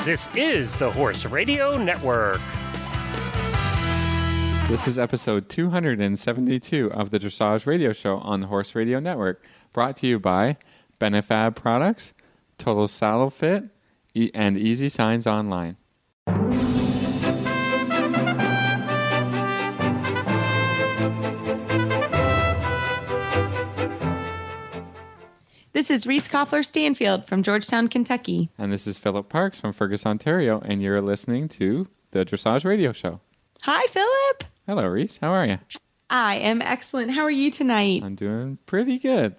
This is the Horse Radio Network. This is episode 272 of the Dressage Radio Show on the Horse Radio Network, brought to you by Benefab Products, Total Saddle Fit, and Easy Signs Online. This is Reese Koffler-Stanfield from Georgetown, Kentucky. And this is Philip Parks from Fergus, Ontario, and you're listening to the Dressage Radio Show. Hi, Philip. Hello, Reese. How are you? I am excellent. How are you tonight? I'm doing pretty good.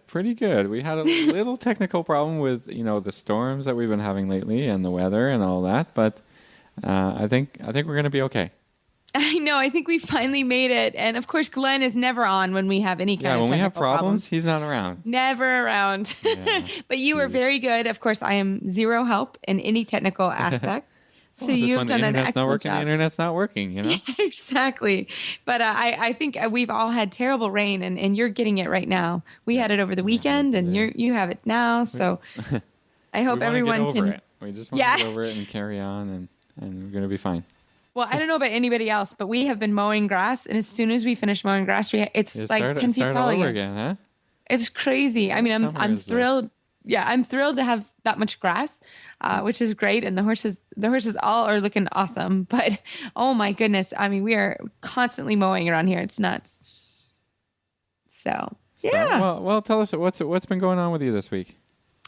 We had a little technical problem with, the storms that we've been having lately and the weather and all that, but I think we're going to be okay. I know. I think we finally made it. And of course, Glenn is never on when we have any kind of when we have problems. problems, he's not around. Never around. Yeah. But you were very good. Of course, I am zero help in any technical aspect. So you've done an excellent job. The internet's not working, Yeah, exactly. But I think we've all had terrible rain, and you're getting it right now. We had it over the weekend, and you have it now. So I hope everyone can. We just want to get over it and carry on, and we're going to be fine. Well, I don't know about anybody else, but we have been mowing grass, and as soon as we finish mowing grass, it's like 10 feet tall again, huh? It's crazy. I mean, I'm thrilled. Yeah, I'm thrilled to have that much grass, which is great, and the horses all are looking awesome. But oh my goodness, I mean, we are constantly mowing around here. It's nuts. So yeah. Well, tell us what's been going on with you this week.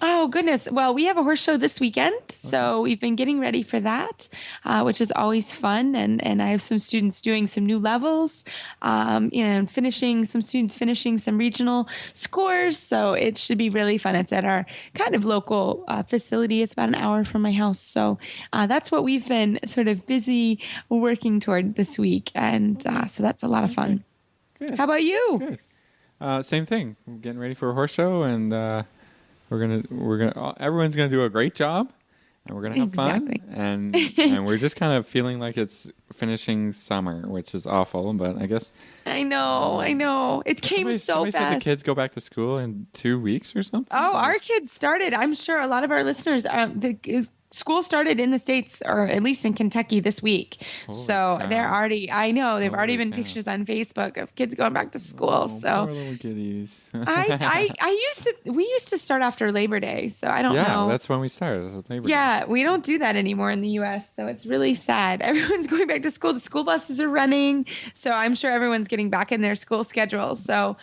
Oh, goodness. Well, we have a horse show this weekend, so we've been getting ready for that, which is always fun. And I have some students doing some new levels, and finishing some regional scores. So it should be really fun. It's at our kind of local facility. It's about an hour from my house. So that's what we've been sort of busy working toward this week. And so that's a lot of fun. Good. How about you? Good. Same thing. We're getting ready for a horse show, and everyone's gonna do a great job, and we're gonna have fun, and we're just kind of feeling like it's finishing summer, which is awful, but I guess I know it came so fast. Said the kids go back to school in 2 weeks or something. Oh, our kids started. I'm sure a lot of our listeners school started in the States, or at least in Kentucky, this week. So they're already, I know, they've already been pictures on Facebook of kids going back to school. So poor little kiddies. we used to start after Labor Day. So I don't know. Yeah, that's when we started. Labor Day. Yeah, we don't do that anymore in the U.S. So it's really sad. Everyone's going back to school. The school buses are running. So I'm sure everyone's getting back in their school schedule. So,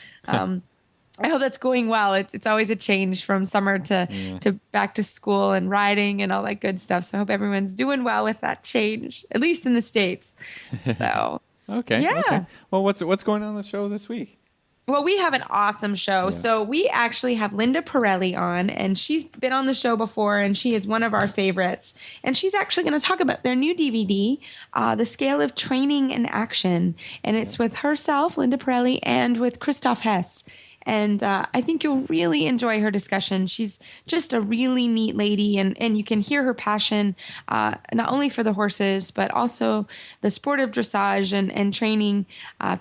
I hope that's going well. It's always a change from summer to back to school and riding and all that good stuff. So I hope everyone's doing well with that change, at least in the States. So okay. Yeah. Okay. Well, what's going on the show this week? Well, we have an awesome show. Yeah. So we actually have Linda Pirelli on, and she's been on the show before, and she is one of our favorites. And she's actually going to talk about their new DVD, The Scale of Training and Action. And it's with herself, Linda Pirelli, and with Christoph Hess. And I think you'll really enjoy her discussion. She's just a really neat lady, and you can hear her passion, not only for the horses, but also the sport of dressage and training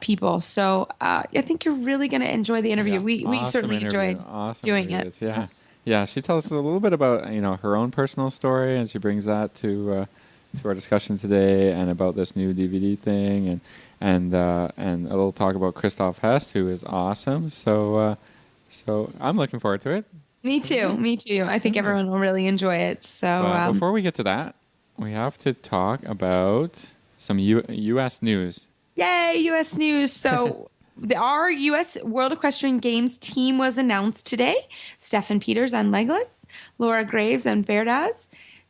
people. So I think you're really going to enjoy the interview. Yeah, we certainly enjoyed doing it. Yeah. Yeah, she tells us a little bit about her own personal story, and she brings that to our discussion today, and about this new DVD thing, and a little talk about Christoph Hess, who is awesome. So I'm looking forward to it. Me too. I think everyone will really enjoy it. So before we get to that, we have to talk about some U.S. news. Yay, U.S. news. So our U.S. World Equestrian Games team was announced today. Stefan Peters on Legless, Laura Graves on Verdaz,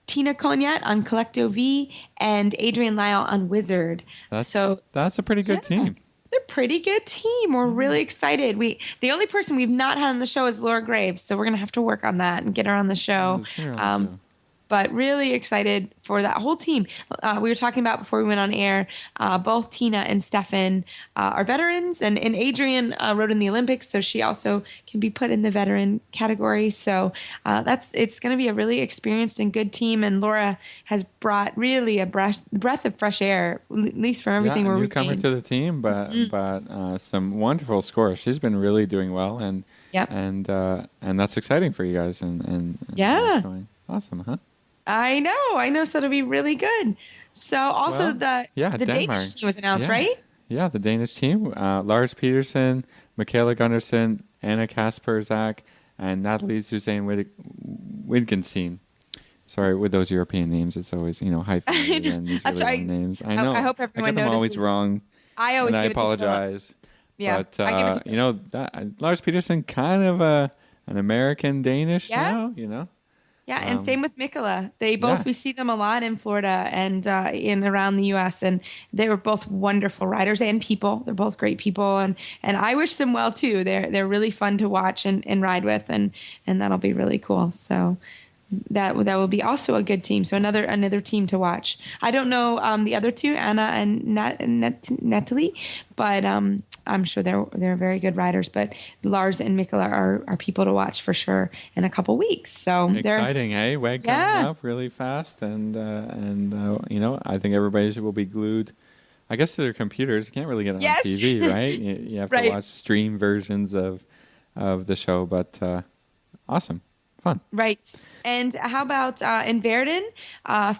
Tina Cognat on Collecto V, and Adrian Lyle on Wizard. That's a pretty good team. It's a pretty good team. We're really excited. The only person we've not had on the show is Laura Graves, so we're going to have to work on that and get her on the show. But really excited for that whole team. We were talking about before we went on air, both Tina and Stefan are veterans, and Adrian rode in the Olympics, so she also can be put in the veteran category. So it's going to be a really experienced and good team, and Laura has brought really a breath of fresh air, at least from everything we're reading. Newcomer to the team, but some wonderful scores. She's been really doing well, and that's exciting for you guys, and yeah, going awesome, huh? I know. So it'll be really good. So also Well, yeah, the Denmark. Danish team was announced, Yeah. right? Yeah, the Danish team. Lars Petersen, Michaela Gunnarsson, Anna Kasperzak, and Natalie Suzanne Wittgenstein. Sorry, with those European names, it's always, hyphenated and these That's really right. long names. I know. I hope I everyone get them always notices. wrong, I and always I give it to Philip. apologize. Yeah, But, I give it to Philip. Lars Petersen, kind of an American Danish now, Yes. Yeah, and same Um, with Mikola. yeah. We see them a lot in Florida and in around the U.S. And they were both wonderful riders and people. They're both great people, and I wish them well too. They're really fun to watch and ride with, and that'll be really cool. So that will be also a good team. So another team to watch. I don't know the other two, Anna and Natalie, but I'm sure they're very good riders. But Lars and Mikola are people to watch for sure in a couple weeks. So they're Exciting, eh? WEG coming Yeah. up really fast, and I think everybody will be glued, I guess, to their computers. You can't really get it Yes. on TV, right? You have to Right. watch stream versions of the show, but awesome, fun. Right. And how about in Verden,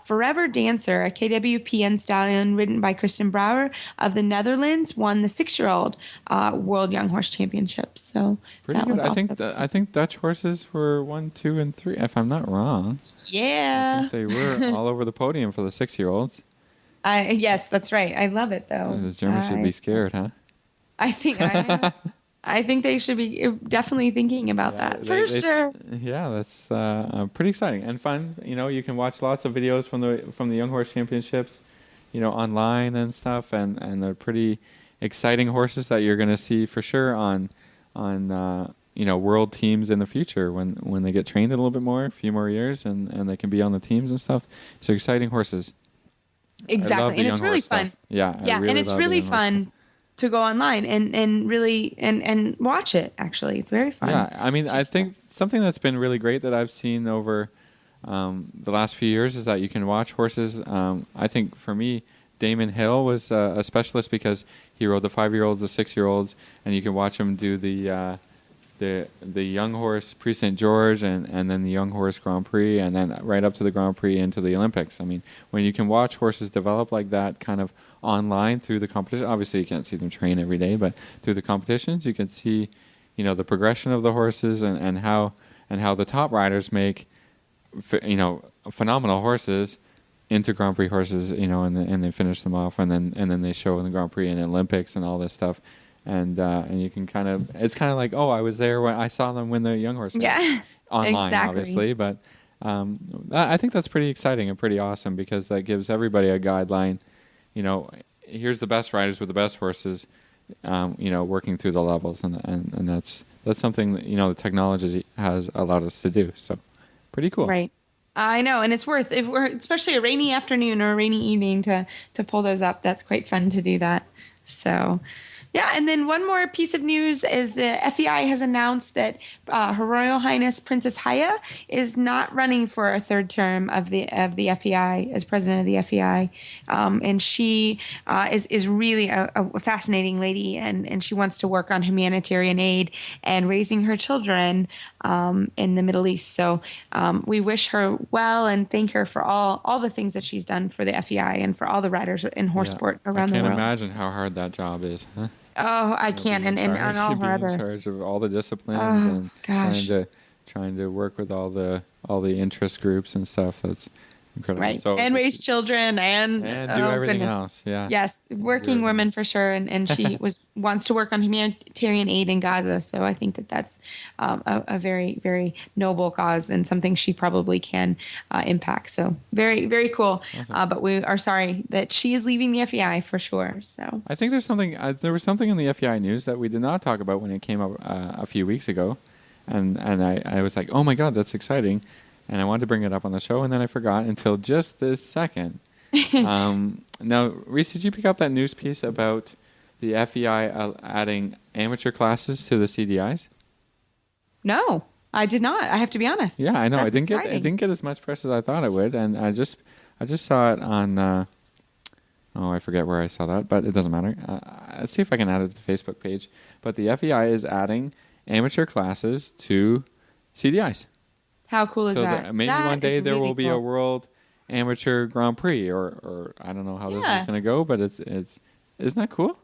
Forever Dancer, a KWPN stallion ridden by Kristen Brouwer of the Netherlands, won the 6-year-old World Young Horse Championships. So Pretty that good. was I also think I think Dutch horses were 1, 2, and 3, if I'm not wrong. I yeah. think they were all over the podium for the 6-year-olds. Yes, that's right. I love it though. Those Germans should be scared, huh? I think they should be definitely thinking about Yeah, that for sure. Yeah, that's pretty exciting and fun. You can watch lots of videos from the Young Horse Championships, online and stuff, and they're pretty exciting horses that you're going to see for sure on world teams in the future when they get trained a little bit more, a few more years, and they can be on the teams and stuff. So exciting horses. I love Exactly. the And young it's really horse fun. stuff. Yeah, Yeah, I really and it's love the really young horse stuff. fun to go online and really and watch it. Actually, it's very fun. Yeah, I mean, I think something that's been really great that I've seen over the last few years is that you can watch horses. I think for me, Damon Hill was a specialist because he rode the 5-year-olds, the 6-year-olds, and you can watch him do the young horse Prix St. George and then the young horse Grand Prix and then right up to the Grand Prix into the Olympics. I mean, when you can watch horses develop like that kind of online through the competition, obviously you can't see them train every day, but through the competitions you can see, the progression of the horses and how the top riders make, phenomenal horses into Grand Prix horses, and they finish them off and then they show in the Grand Prix and Olympics and all this stuff. And you can it's kind of like, oh, I was there when I saw them win the young horse race. Yeah. Online, Exactly. obviously, but I think that's pretty exciting and pretty awesome because that gives everybody a guideline. Here's the best riders with the best horses, working through the levels, and that's something that the technology has allowed us to do. So, pretty cool. Right. I know, and it's worth if we're especially a rainy afternoon or a rainy evening to pull those up. That's quite fun to do that. So, yeah, and then one more piece of news is the FEI has announced that Her Royal Highness Princess Haya is not running for a third term of the FEI as president of the FEI, and she is really a fascinating lady, and she wants to work on humanitarian aid and raising her children in the Middle East. So we wish her well and thank her for all the things that she's done for the FEI and for all the riders in horse sport around the I world. can't imagine how hard that job is, huh? Oh, I can't, and all her being other. in charge of all the disciplines Oh, and gosh. trying to work with all the interest groups and stuff. That's incredible. Right. So And raise children and do oh, everything goodness. else. Yeah. Yes, working everything. woman for sure, and she wants to work on humanitarian aid in Gaza. So I think that's a very, very noble cause and something she probably can impact. So very, very cool. Awesome. But we are sorry that she is leaving the FEI for sure. So I think there's something. There was something in the FEI news that we did not talk about when it came up a few weeks ago, and I was like, oh my god, that's exciting, and I wanted to bring it up on the show, and then I forgot until just this second. Now, Reese, did you pick up that news piece about the FEI adding amateur classes to the CDIs? no, I did not. I have to be honest. Yeah, I know. That's It exciting. didn't get as much press as I thought it would, and I just saw it on. I forget where I saw that, but it doesn't matter. Let's see if I can add it to the Facebook page. But the FEI is adding amateur classes to CDIs. How cool is So that? maybe That one day is there really will be a cool. World Amateur Grand Prix, or I don't know how this is Yeah. going to go, but it's isn't that cool?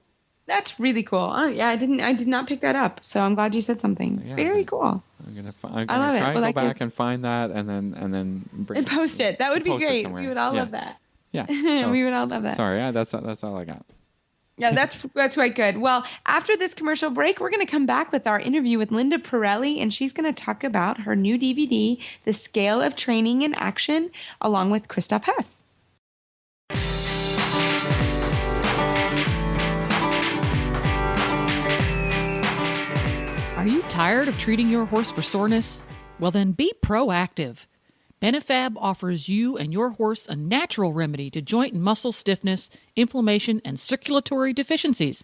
That's really cool. Oh yeah, I did not pick that up. So I'm glad you said something. Yeah, Very cool. I'm I gonna love it. try Well, and go that back gives and find that, and then bring and post it. That would be post it great. We somewhere. would all Yeah. love that. Yeah. So We would all love that. sorry, that's all I got. Yeah, that's quite good. Well, after this commercial break, we're going to come back with our interview with Linda Pirelli, and she's going to talk about her new DVD, The Scale of Training in Action, along with Christoph Hess. Are you tired of treating your horse for soreness? Well, then be proactive. Benefab offers you and your horse a natural remedy to joint and muscle stiffness, inflammation, and circulatory deficiencies.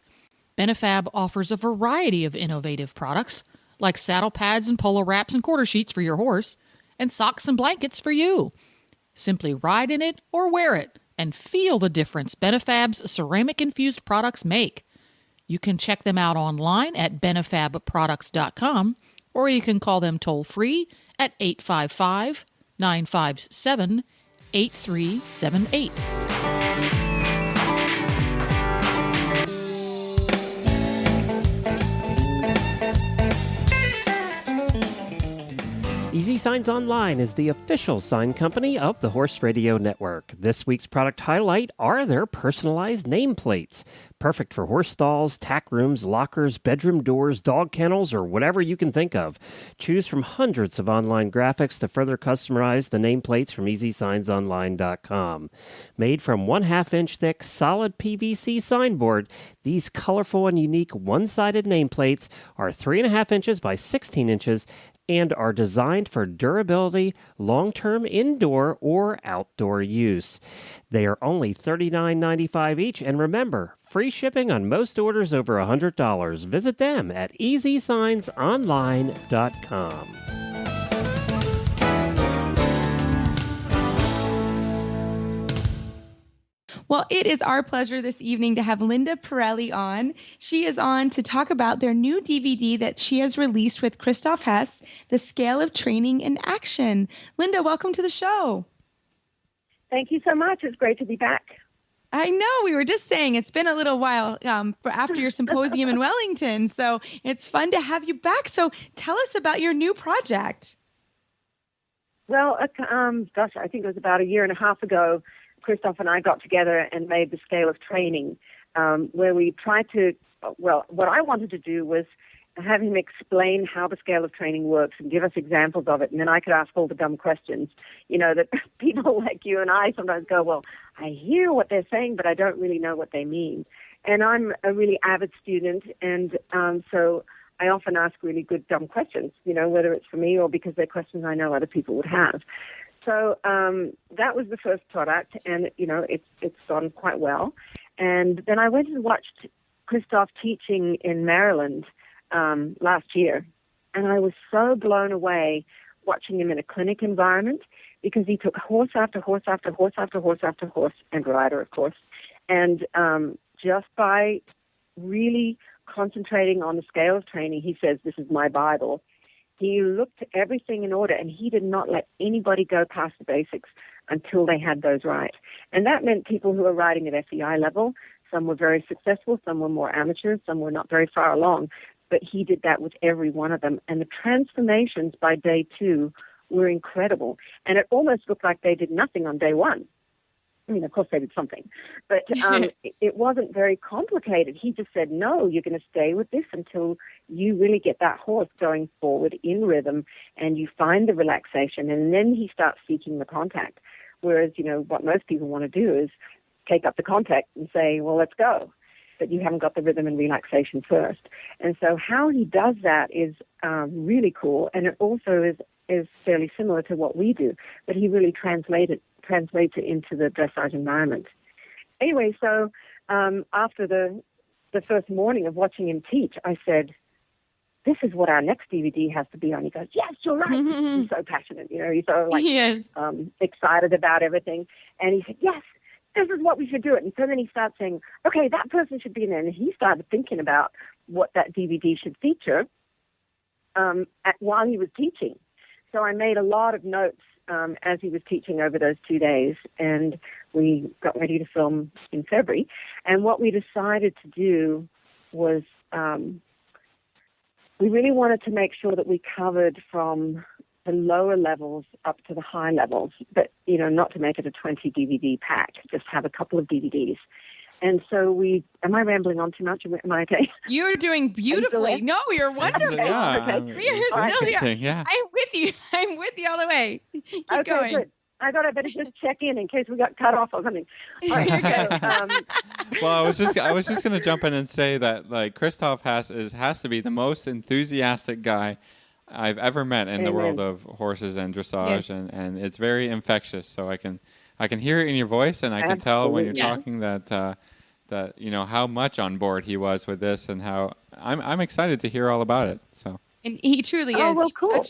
Benefab offers a variety of innovative products, like saddle pads and polo wraps and quarter sheets for your horse, and socks and blankets for you. Simply ride in it or wear it and feel the difference Benefab's ceramic-infused products make. You can check them out online at benefabproducts.com, or you can call them toll-free at 855-957-8378. Easy Signs Online is the official sign company of the Horse Radio Network. This week's product highlight are their personalized nameplates. Perfect for horse stalls, tack rooms, lockers, bedroom doors, dog kennels, or whatever you can think of. Choose from hundreds of online graphics to further customize the nameplates from EasySignsOnline.com. Made from 1/2 inch thick solid PVC signboard, these colorful and unique one-sided nameplates are 3.5 inches by 16 inches and are designed for durability, long-term indoor or outdoor use. They are only $39.95 each, and remember, free shipping on most orders over $100. Visit them at EasySignsOnline.com. Well, it is our pleasure this evening to have Linda Pirelli on. She is on to talk about their new DVD that she has released with Christoph Hess, The Scale of Training in Action. Linda, welcome to the show. Thank you so much. It's great to be back. I know. We were just saying it's been a little while after your symposium in Wellington, so it's fun to have you back. So tell us about your new project. Well, gosh, I think it was about 1.5 years ago, Christoph and I got together and made the Scale of Training, where we tried to, well, what I wanted to do was have him explain how the scale of training works and give us examples of it, and then I could ask all the dumb questions, you know, that people like you and I sometimes go, well, I hear what they're saying, but I don't really know what they mean. And I'm a really avid student, and so I often ask really good dumb questions, you know, whether it's for me or because they're questions I know other people would have. So that was the first product, and, you know, it's done quite well. And then I went and watched Christoph teaching in Maryland last year, and I was so blown away watching him in a clinic environment, because he took horse after horse after horse after horse after horse, and rider, of course, and just by really concentrating on the scale of training, he says, this is my Bible. He looked at everything in order, and he did not let anybody go past the basics until they had those right. And that meant people who were riding at FEI level. Some were very successful, some were more amateur, some were not very far along. But he did that with every one of them. And the transformations by day 2 were incredible. And it almost looked like they did nothing on day 1. I mean, of course they did something, but it wasn't very complicated. He just said, no, you're going to stay with this until you really get that horse going forward in rhythm and you find the relaxation, and then he starts seeking the contact. Whereas, you know, what most people want to do is take up the contact and say, well, let's go. But you haven't got the rhythm and relaxation first. And so how he does that is really cool, and it also is fairly similar to what we do, but he really translates it into the dressage environment. Anyway, so after the first morning of watching him teach, I said, this is what our next DVD has to be on. He goes, yes, you're right. He's so passionate, you know, he's so excited about everything. And he said, yes, this is what we should do it. And so then he starts saying, okay, that person should be in there. And he started thinking about what that DVD should feature while he was teaching. So I made a lot of notes as he was teaching over those 2 days, and we got ready to film in February. And what we decided to do was we really wanted to make sure that we covered from the lower levels up to the high levels, but, not to make it a 20 DVD pack, just have a couple of DVDs. And so am I rambling on too much? Am I okay? You're doing beautifully. No, you're wonderful. Yeah, We are it's still interesting. here. Yeah. I'm with you. I'm with you all the way. Keep Okay, going. good. I thought I better just check in case we got cut off or something. All right, so, Well, I was just going to jump in and say that like Christoph has to be the most enthusiastic guy I've ever met in the world of horses and dressage, Yes. and it's very infectious. So I can hear it in your voice, and I can tell when you're talking that how much on board he was with this, and how I'm excited to hear all about it. So. And he truly is. Well, He's cool.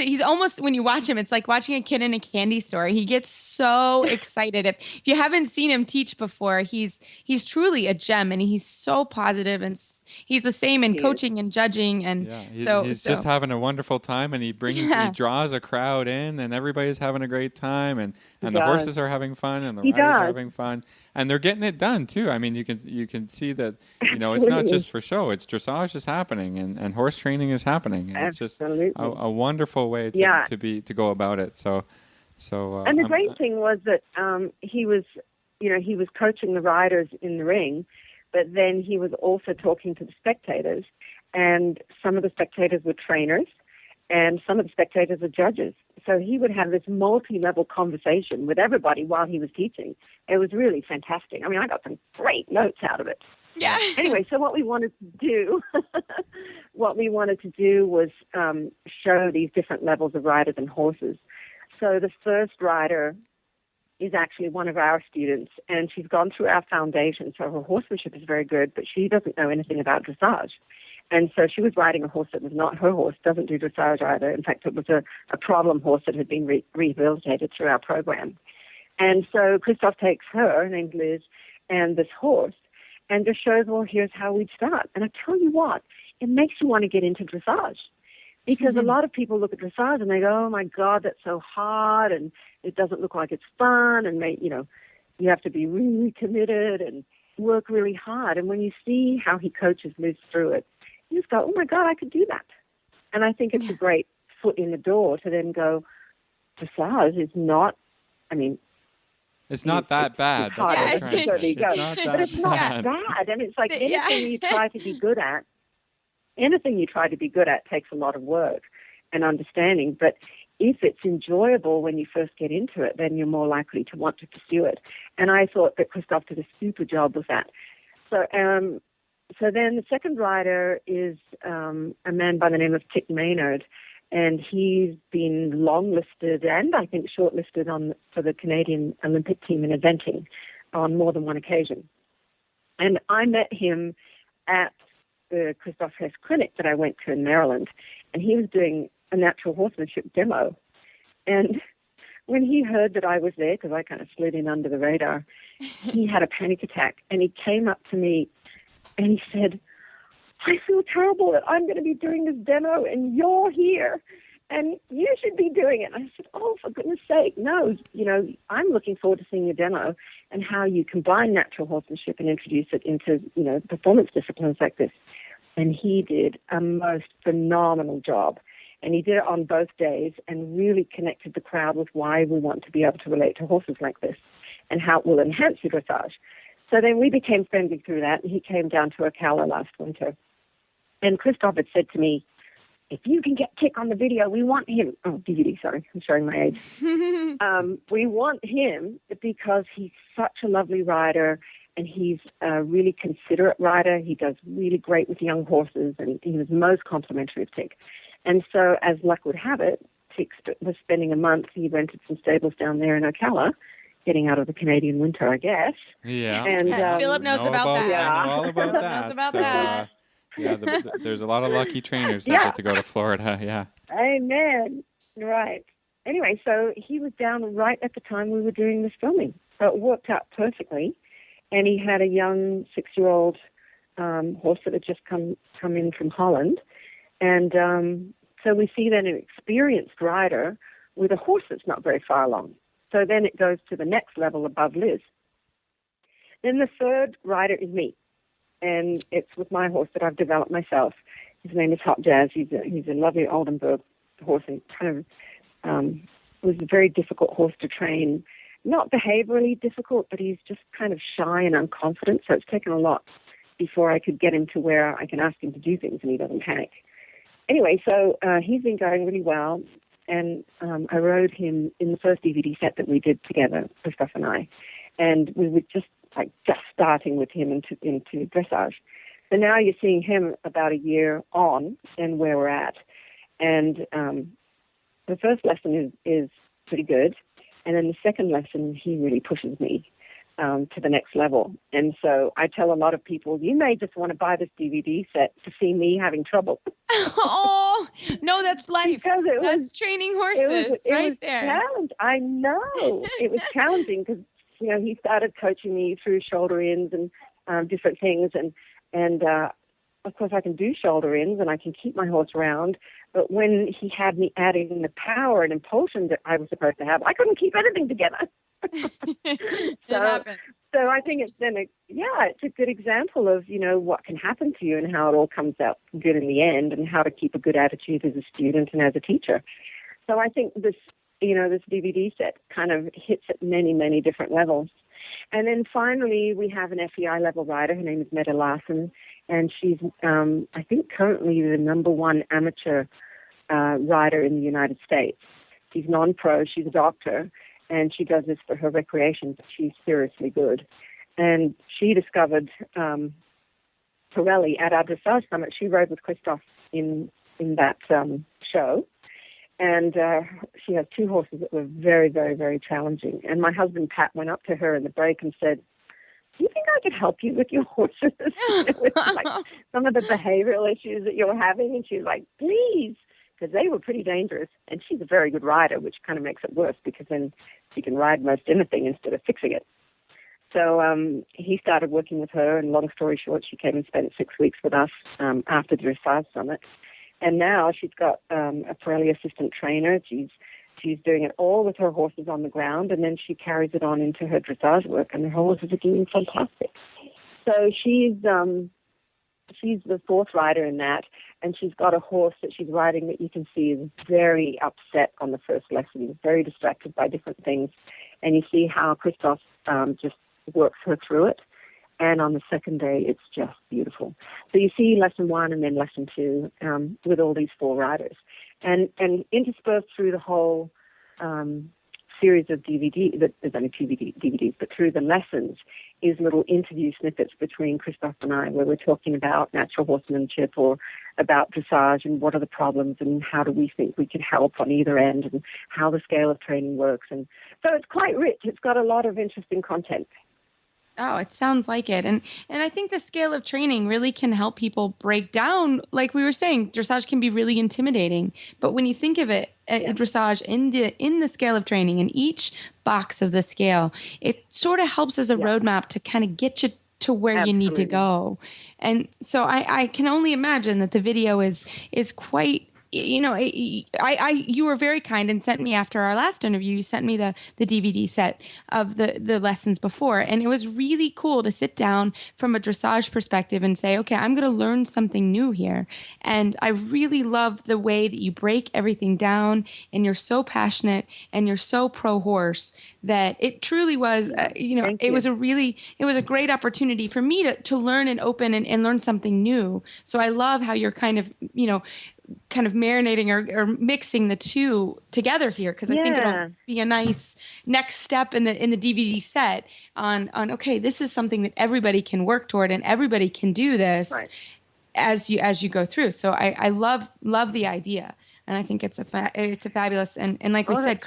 he's almost, when you watch him, it's like watching a kid in a candy store. He gets so excited. If you haven't seen him teach before, he's truly a gem, and he's so positive, and he's the same in coaching and judging. And he's just having a wonderful time, and he draws a crowd in, and everybody's having a great time, and the horses are having fun, and the riders are having fun. And they're getting it done too. I mean, you can see that it's not just for show. It's dressage is happening, and horse training is happening. And it's just a wonderful way to go about it. So. And the great thing was that he was coaching the riders in the ring, but then he was also talking to the spectators, and some of the spectators were trainers, and some of the spectators were judges. So he would have this multi-level conversation with everybody while he was teaching. It was really fantastic. I mean, I got some great notes out of it. Yeah. Anyway, so what we wanted to do was show these different levels of riders and horses. So the first rider is actually one of our students, and she's gone through our foundation. So her horsemanship is very good, but she doesn't know anything about dressage. And so she was riding a horse that was not her horse, doesn't do dressage either. In fact, it was a problem horse that had been rehabilitated through our program. And so Christoph takes her named Liz and this horse and just shows, well, here's how we'd start. And I tell you what, it makes you want to get into dressage. Because a lot of people look at dressage and they go, oh, my God, that's so hard, and it doesn't look like it's fun, and, you have to be really committed and work really hard. And when you see how he coaches Liz through it, you just go, oh, my God, I could do that. And I think it's a great foot in the door to then go, dressage is not, it's not that bad. It's hard. That's what I'm trying to say. It's not that but it's not bad. And it's like anything you try to be good at, takes a lot of work and understanding. But if it's enjoyable when you first get into it, then you're more likely to want to pursue it. And I thought that Christoph did a super job with that. So then the second rider is a man by the name of Tick Maynard, and he's been longlisted and I think shortlisted for the Canadian Olympic team in eventing on more than one occasion. And I met him at the Christoph Hess clinic that I went to in Maryland, and he was doing a natural horsemanship demo. And when he heard that I was there, because I kind of slid in under the radar, he had a panic attack, and he came up to me and he said, I feel terrible that I'm going to be doing this demo and you're here and you should be doing it. And I said, oh, for goodness sake, no, I'm looking forward to seeing your demo and how you combine natural horsemanship and introduce it into, performance disciplines like this. And he did a most phenomenal job. And he did it on both days and really connected the crowd with why we want to be able to relate to horses like this and how it will enhance your dressage. So then we became friendly through that, and he came down to Ocala last winter. And Christoph had said to me, if you can get Tick on the video, we want him. Oh, DVD, sorry. I'm showing my age. We want him because he's such a lovely rider, and he's a really considerate rider. He does really great with young horses, and he was most complimentary of Tick. And so, as luck would have it, Tick was spending a month. He rented some stables down there in Ocala, getting out of the Canadian winter, I guess. Yeah. And Philip knows about that. I know all about that. Knows about that. There's a lot of lucky trainers that get to go to Florida. Yeah. Amen. Right. Anyway, so he was down right at the time we were doing this filming. So it worked out perfectly. And he had a young 6-year-old horse that had just come in from Holland. And So we see then an experienced rider with a horse that's not very far along. So then it goes to the next level above Liz. Then the third rider is me, and it's with my horse that I've developed myself. His name is Hot Jazz. He's a lovely Oldenburg horse, and kind of was a very difficult horse to train. Not behaviorally difficult, but he's just kind of shy and unconfident. So it's taken a lot before I could get him to where I can ask him to do things and he doesn't panic. Anyway, so he's been going really well, and I rode him in the first DVD set that we did together, Christoph and I, and we were just starting with him into dressage. So now you're seeing him about a year on and where we're at. And the first lesson is pretty good, and then the second lesson, he really pushes me to the next level. And so I tell a lot of people, you may just want to buy this DVD set to see me having trouble. Oh, no, that's life. That's training horses right there. I know. It was challenging because, he started coaching me through shoulder ins and different things. And of course, I can do shoulder ins and I can keep my horse round. But when he had me adding the power and impulsion that I was supposed to have, I couldn't keep anything together. So I think it's a good example of, what can happen to you and how it all comes out good in the end and how to keep a good attitude as a student and as a teacher. So I think this DVD set kind of hits at many, many different levels. And then finally, we have an FEI level rider. Her name is Mette Larsen, and she's, I think, currently the #1 amateur rider in the United States. She's non-pro. She's a doctor. And she does this for her recreation, but she's seriously good. And she discovered Pirelli at our dressage summit. She rode with Christoph in that show. And she has 2 horses that were very, very, very challenging. And my husband, Pat, went up to her in the break and said, do you think I could help you with your horses? With some of the behavioral issues that you're having? And she was like, please. Because they were pretty dangerous, and she's a very good rider, which kind of makes it worse because then she can ride most anything instead of fixing it. So he started working with her, and long story short, she came and spent 6 weeks with us after the Dressage Summit. And now she's got a Pirelli assistant trainer. She's doing it all with her horses on the ground, and then she carries it on into her dressage work, and her horses are doing fantastic. So she's the 4th rider in that, and she's got a horse that she's riding that you can see is very upset on the first lesson. He's very distracted by different things, and you see how Christoph just works her through it. And on the second day, it's just beautiful. So you see lesson 1 and then lesson 2 with all these 4 riders. And interspersed through the whole series of there's only 2 DVDs, but through the lessons is little interview snippets between Christoph and I where we're talking about natural horsemanship or about dressage and what are the problems and how do we think we can help on either end and how the scale of training works. And so it's quite rich. It's got a lot of interesting content. Oh, it sounds like it. And I think the scale of training really can help people break down. Like we were saying, dressage can be really intimidating. But when you think of it, dressage in the scale of training, in each box of the scale, it sort of helps as a roadmap to kind of get you to where you need to go. And so I can only imagine that the video is quite... you were very kind and sent me after our last interview. You sent me the DVD set of the lessons before, and it was really cool to sit down from a dressage perspective and say, okay, I'm going to learn something new here. And I really love the way that you break everything down, and you're so passionate and you're so pro horse that it truly was, it was a great opportunity for me to learn and open and learn something new. So I love how you're kind of marinating or mixing the two together here, because I think it'll be a nice next step in the DVD set on okay, this is something that everybody can work toward and everybody can do this as you go through. So I love the idea, and I think it's a fabulous and like we said,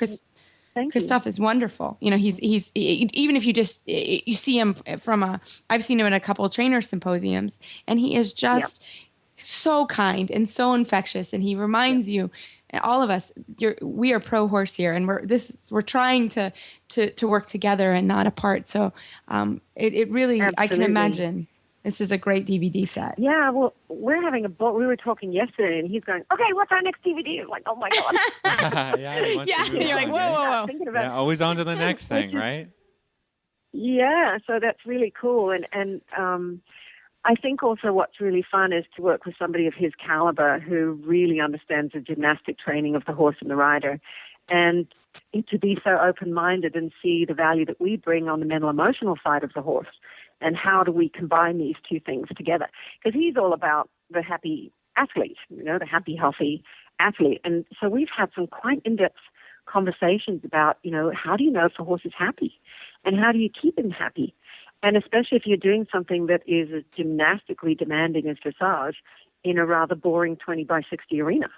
Christoph is wonderful. He's even if you see him I've seen him at a couple of trainer symposiums, and he is just so kind and so infectious, and he reminds you, all of us, we are pro horse here, and we're trying to work together and not apart. So it really, absolutely. I can imagine This is a great DVD set. Yeah, well, we're having a ball. We were talking yesterday, and he's going, "Okay, what's our next DVD?" I'm like, "Oh my god!" You're like, whoa. Thinking about Always on to the next thing, right? Yeah, so that's really cool, and I think also what's really fun is to work with somebody of his caliber who really understands the gymnastic training of the horse and the rider, and to be so open-minded and see the value that we bring on the mental emotional side of the horse, and how do we combine these two things together? Because he's all about the happy athlete, the happy, healthy athlete, and so we've had some quite in-depth conversations about, how do you know if a horse is happy, and how do you keep him happy? And especially if you're doing something that is as gymnastically demanding as dressage in a rather boring 20 by 60 arena.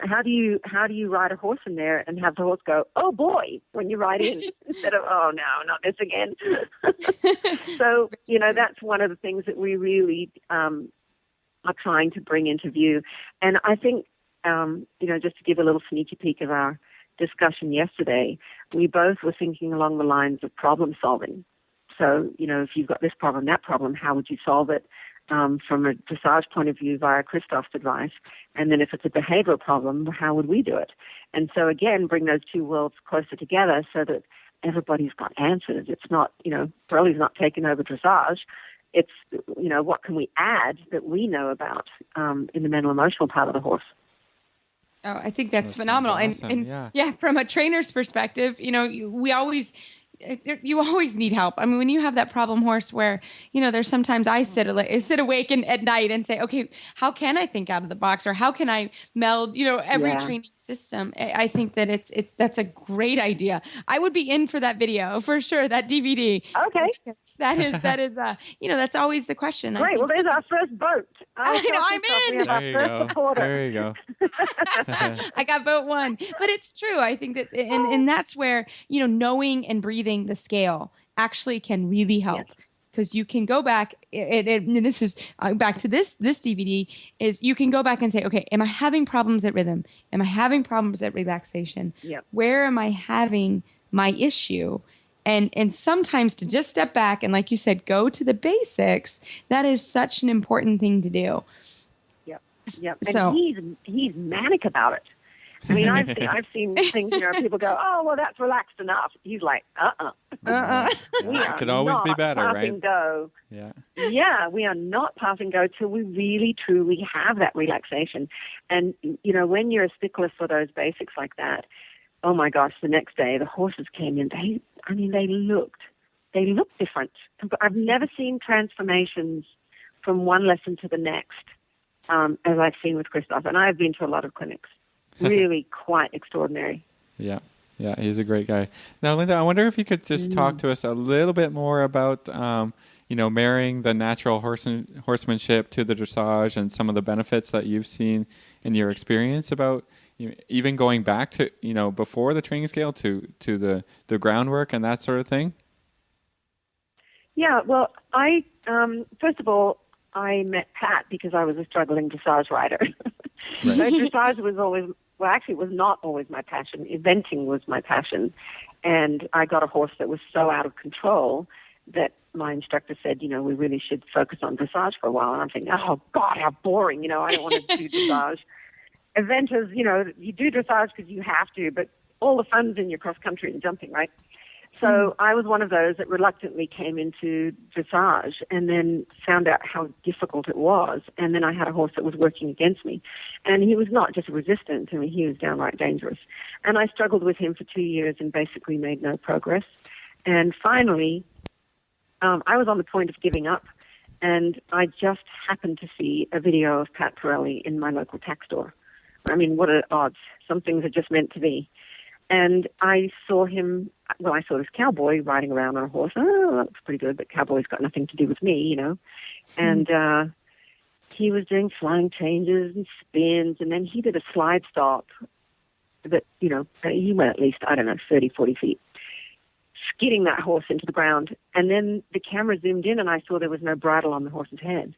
How do you ride a horse in there and have the horse go, "Oh boy," when you ride in, instead of, "Oh no, not this again." So, that's one of the things that we really are trying to bring into view. And I think, just to give a little sneaky peek of our discussion yesterday, we both were thinking along the lines of problem solving. So, if you've got this problem, that problem, how would you solve it from a dressage point of view via Christoph's advice? And then if it's a behavioral problem, how would we do it? And so, again, bring those two worlds closer together so that everybody's got answers. It's not, Pirelli's not taking over dressage. It's, what can we add that we know about in the mental emotional part of the horse? Oh, I think that's phenomenal. Awesome. And from a trainer's perspective, you always need help. I mean, when you have that problem horse where, there's sometimes I sit awake at night and say, okay, how can I think out of the box, or how can I meld, every training system? I think that that's a great idea. I would be in for that video for sure. That DVD. Okay. That is, that's always the question. Great. Well, there's our first vote. I know, I'm in. There you go. I got vote 1, but it's true. I think that, and that's where, knowing and breathing the scale actually can really help. Because you can go back, and this is back to this DVD, is you can go back and say, okay, am I having problems at rhythm? Am I having problems at relaxation? Yep. Where am I having my issue? And sometimes to just step back and, like you said, go to the basics, that is such an important thing to do. Yep. And so, he's manic about it. I mean, I've seen things, people go, "Oh, well, that's relaxed enough." He's like, It could always be better, right? Go. Yeah, we are not passing go till we really, truly have that relaxation. And, when you're a stickler for those basics like that, oh my gosh, the next day the horses came in. They looked different. I've never seen transformations from one lesson to the next as I've seen with Christoph. And I've been to a lot of clinics. Really quite extraordinary. Yeah, he's a great guy. Now, Linda, I wonder if you could just talk to us a little bit more about, marrying the natural horsemanship to the dressage and some of the benefits that you've seen in your experience about even going back to, before the training scale to the groundwork and that sort of thing. Yeah, well, I first of all, I met Pat because I was a struggling dressage rider. So dressage was always, it was not always my passion. Eventing was my passion. And I got a horse that was so out of control that my instructor said, we really should focus on dressage for a while. And I'm thinking, oh, God, how boring. I don't want to do dressage. Eventers, you do dressage because you have to, but all the fun's in your cross-country and jumping, right? So I was one of those that reluctantly came into dressage and then found out how difficult it was. And then I had a horse that was working against me. And he was not just resistant. He was downright dangerous. And I struggled with him for 2 years and basically made no progress. And finally, I was on the point of giving up. And I just happened to see a video of Pat Pirelli in my local tack store. I mean, what are odds? Some things are just meant to be. And I saw him, I saw this cowboy riding around on a horse. Oh, that looks pretty good, but cowboy's got nothing to do with me, And he was doing flying changes and spins, and then he did a slide stop that, he went at least, 30, 40 feet, skidding that horse into the ground. And then the camera zoomed in, and I saw there was no bridle on the horse's head.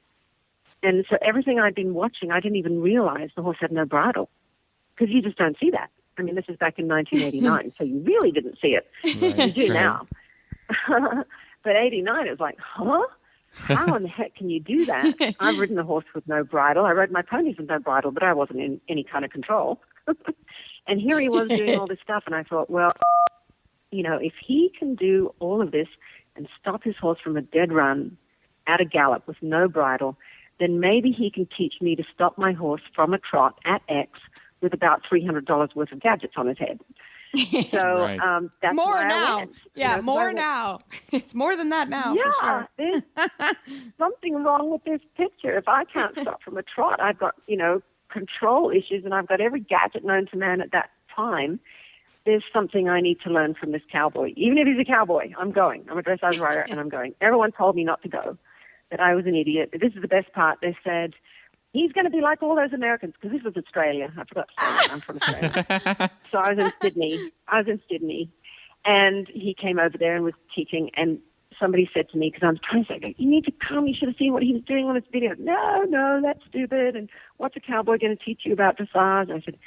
And so everything I'd been watching, I didn't even realize the horse had no bridle, because you just don't see that. I mean, this is back in 1989, so you really didn't see it. Right, you do now. But 89, it was like, huh? how in the heck can you do that? I've ridden a horse with no bridle. I rode my ponies with no bridle, but I wasn't in any kind of control. And here he was doing all this stuff, and I thought, well, if he can do all of this and stop his horse from a dead run at a gallop with no bridle, then maybe he can teach me to stop my horse from a trot at X with about $300 worth of gadgets on his head. So Right. that's more why I now. went. Yeah, more now. It's more than that now, for sure. There's something wrong with this picture. If I can't stop from a trot, I've got, control issues, and I've got every gadget known to man at that time. There's something I need to learn from this cowboy. Even if he's a cowboy, I'm going. I'm a dressage rider, and I'm going. Everyone told me not to go, that I was an idiot. This is the best part. They said, he's going to be like all those Americans, because this was Australia. I forgot to say that. I'm from Australia. So I was in Sydney. And he came over there and was teaching, and somebody said to me, because I was trying to say, you need to come, you should have seen what he was doing on his video. No, that's stupid, and what's a cowboy going to teach you about dressage? And I said,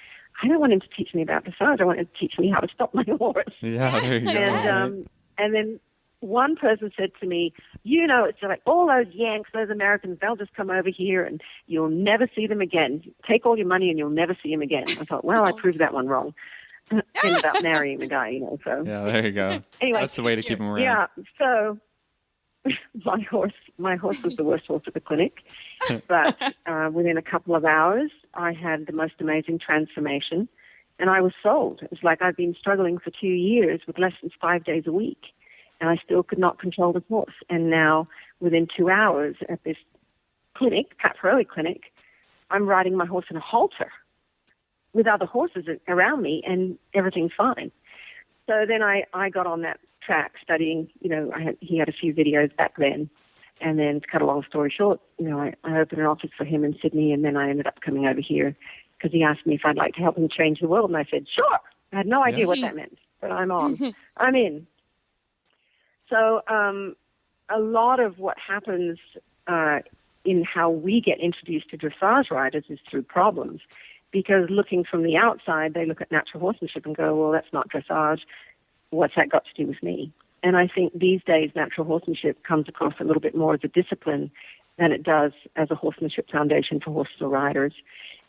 I don't want him to teach me about dressage. I want him to teach me how to stop my horse. Yeah, there you go. And then one person said to me, it's like all those Yanks, those Americans, they'll just come over here and you'll never see them again. Take all your money and you'll never see them again. I thought, well, I proved that one wrong. Ended up marrying the guy, so. Yeah, there you go. Anyway, that's the way to keep him around. Yeah, so my horse was the worst horse at the clinic. But within a couple of hours, I had the most amazing transformation, and I was sold. It was like I'd been struggling for 2 years with lessons 5 days a week, and I still could not control the horse. And now, within 2 hours at this clinic, Pat Pirelli clinic, I'm riding my horse in a halter with other horses around me, and everything's fine. So then I got on that track studying, he had a few videos back then. And then to cut a long story short, I opened an office for him in Sydney, and then I ended up coming over here because he asked me if I'd like to help him change the world. And I said, sure. I had no idea what that meant, but I'm on. I'm in. So a lot of what happens in how we get introduced to dressage riders is through problems. Because looking from the outside, they look at natural horsemanship and go, well, that's not dressage. What's that got to do with me? And I think these days natural horsemanship comes across a little bit more as a discipline than it does as a horsemanship foundation for horses or riders.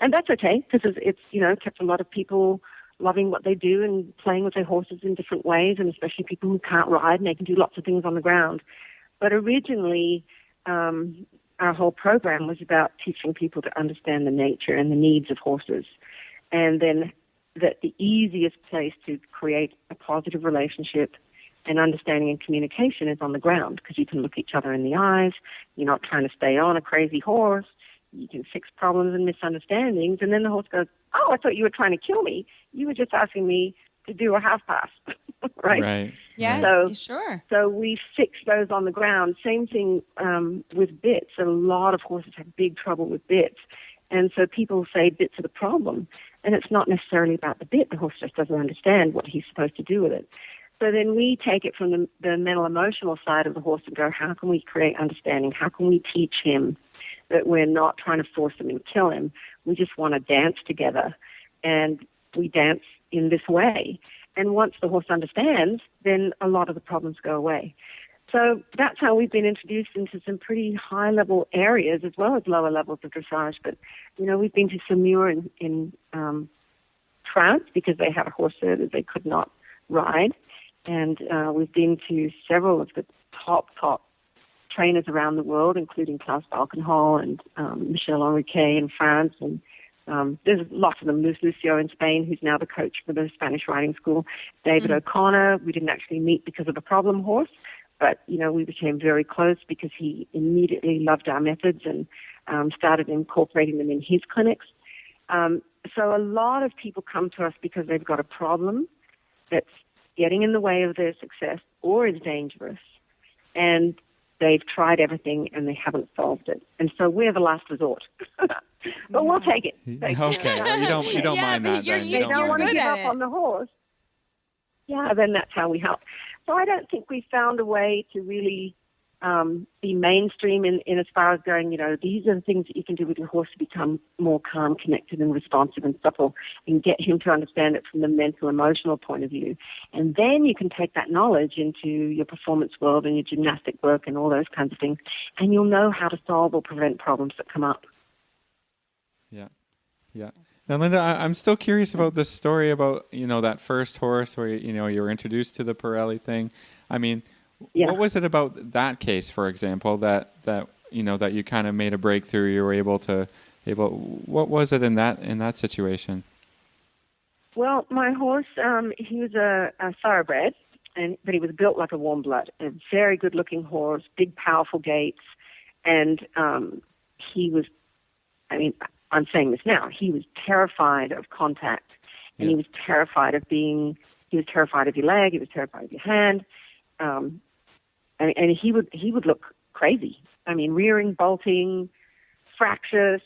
And that's okay, because it's kept a lot of people loving what they do and playing with their horses in different ways, and especially people who can't ride and they can do lots of things on the ground. But originally, our whole program was about teaching people to understand the nature and the needs of horses. And then that the easiest place to create a positive relationship and understanding and communication is on the ground, because you can look each other in the eyes. You're not trying to stay on a crazy horse. You can fix problems and misunderstandings. And then the horse goes, oh, I thought you were trying to kill me. You were just asking me to do a half pass, right? Right. Yes, sure. So we fix those on the ground. Same thing with bits. A lot of horses have big trouble with bits. And so people say bits are the problem. And it's not necessarily about the bit. The horse just doesn't understand what he's supposed to do with it. So then we take it from the mental emotional side of the horse and go, how can we create understanding? How can we teach him that we're not trying to force him and kill him? We just want to dance together. And we dance in this way. And once the horse understands, then a lot of the problems go away. So that's how we've been introduced into some pretty high-level areas as well as lower levels of dressage. But, we've been to Saumur in France because they had a horse there that they could not ride. And we've been to several of the top trainers around the world, including Klaus Balkenhol and Michel Henriquet in France. And there's lots of them. There's Lucio in Spain, who's now the coach for the Spanish riding school. David O'Connor, we didn't actually meet because of a problem horse. But, we became very close because he immediately loved our methods and started incorporating them in his clinics. So a lot of people come to us because they've got a problem that's getting in the way of their success or is dangerous. And they've tried everything and they haven't solved it. And so we're the last resort. But we'll take it. Okay. Well, you don't mind that then. They don't want to give up on the horse. Yeah, then that's how we help. So I don't think we found a way to really be mainstream in as far as going, these are the things that you can do with your horse to become more calm, connected, and responsive and supple, and get him to understand it from the mental, emotional point of view. And then you can take that knowledge into your performance world and your gymnastic work and all those kinds of things, and you'll know how to solve or prevent problems that come up. Yeah. Yeah. Now, Linda, I'm still curious about this story about, that first horse where, you were introduced to the Pirelli thing. I mean, what was it about that case, for example, that you kind of made a breakthrough? You were what was it in that situation? Well, my horse, he was a thoroughbred, but he was built like a warm blood. A very good-looking horse, big, powerful gaits, and he was. I mean, I'm saying this now. He was terrified of contact, and he was terrified of being. He was terrified of your leg. He was terrified of your hand. And he would look crazy. I mean, rearing, bolting, fractious,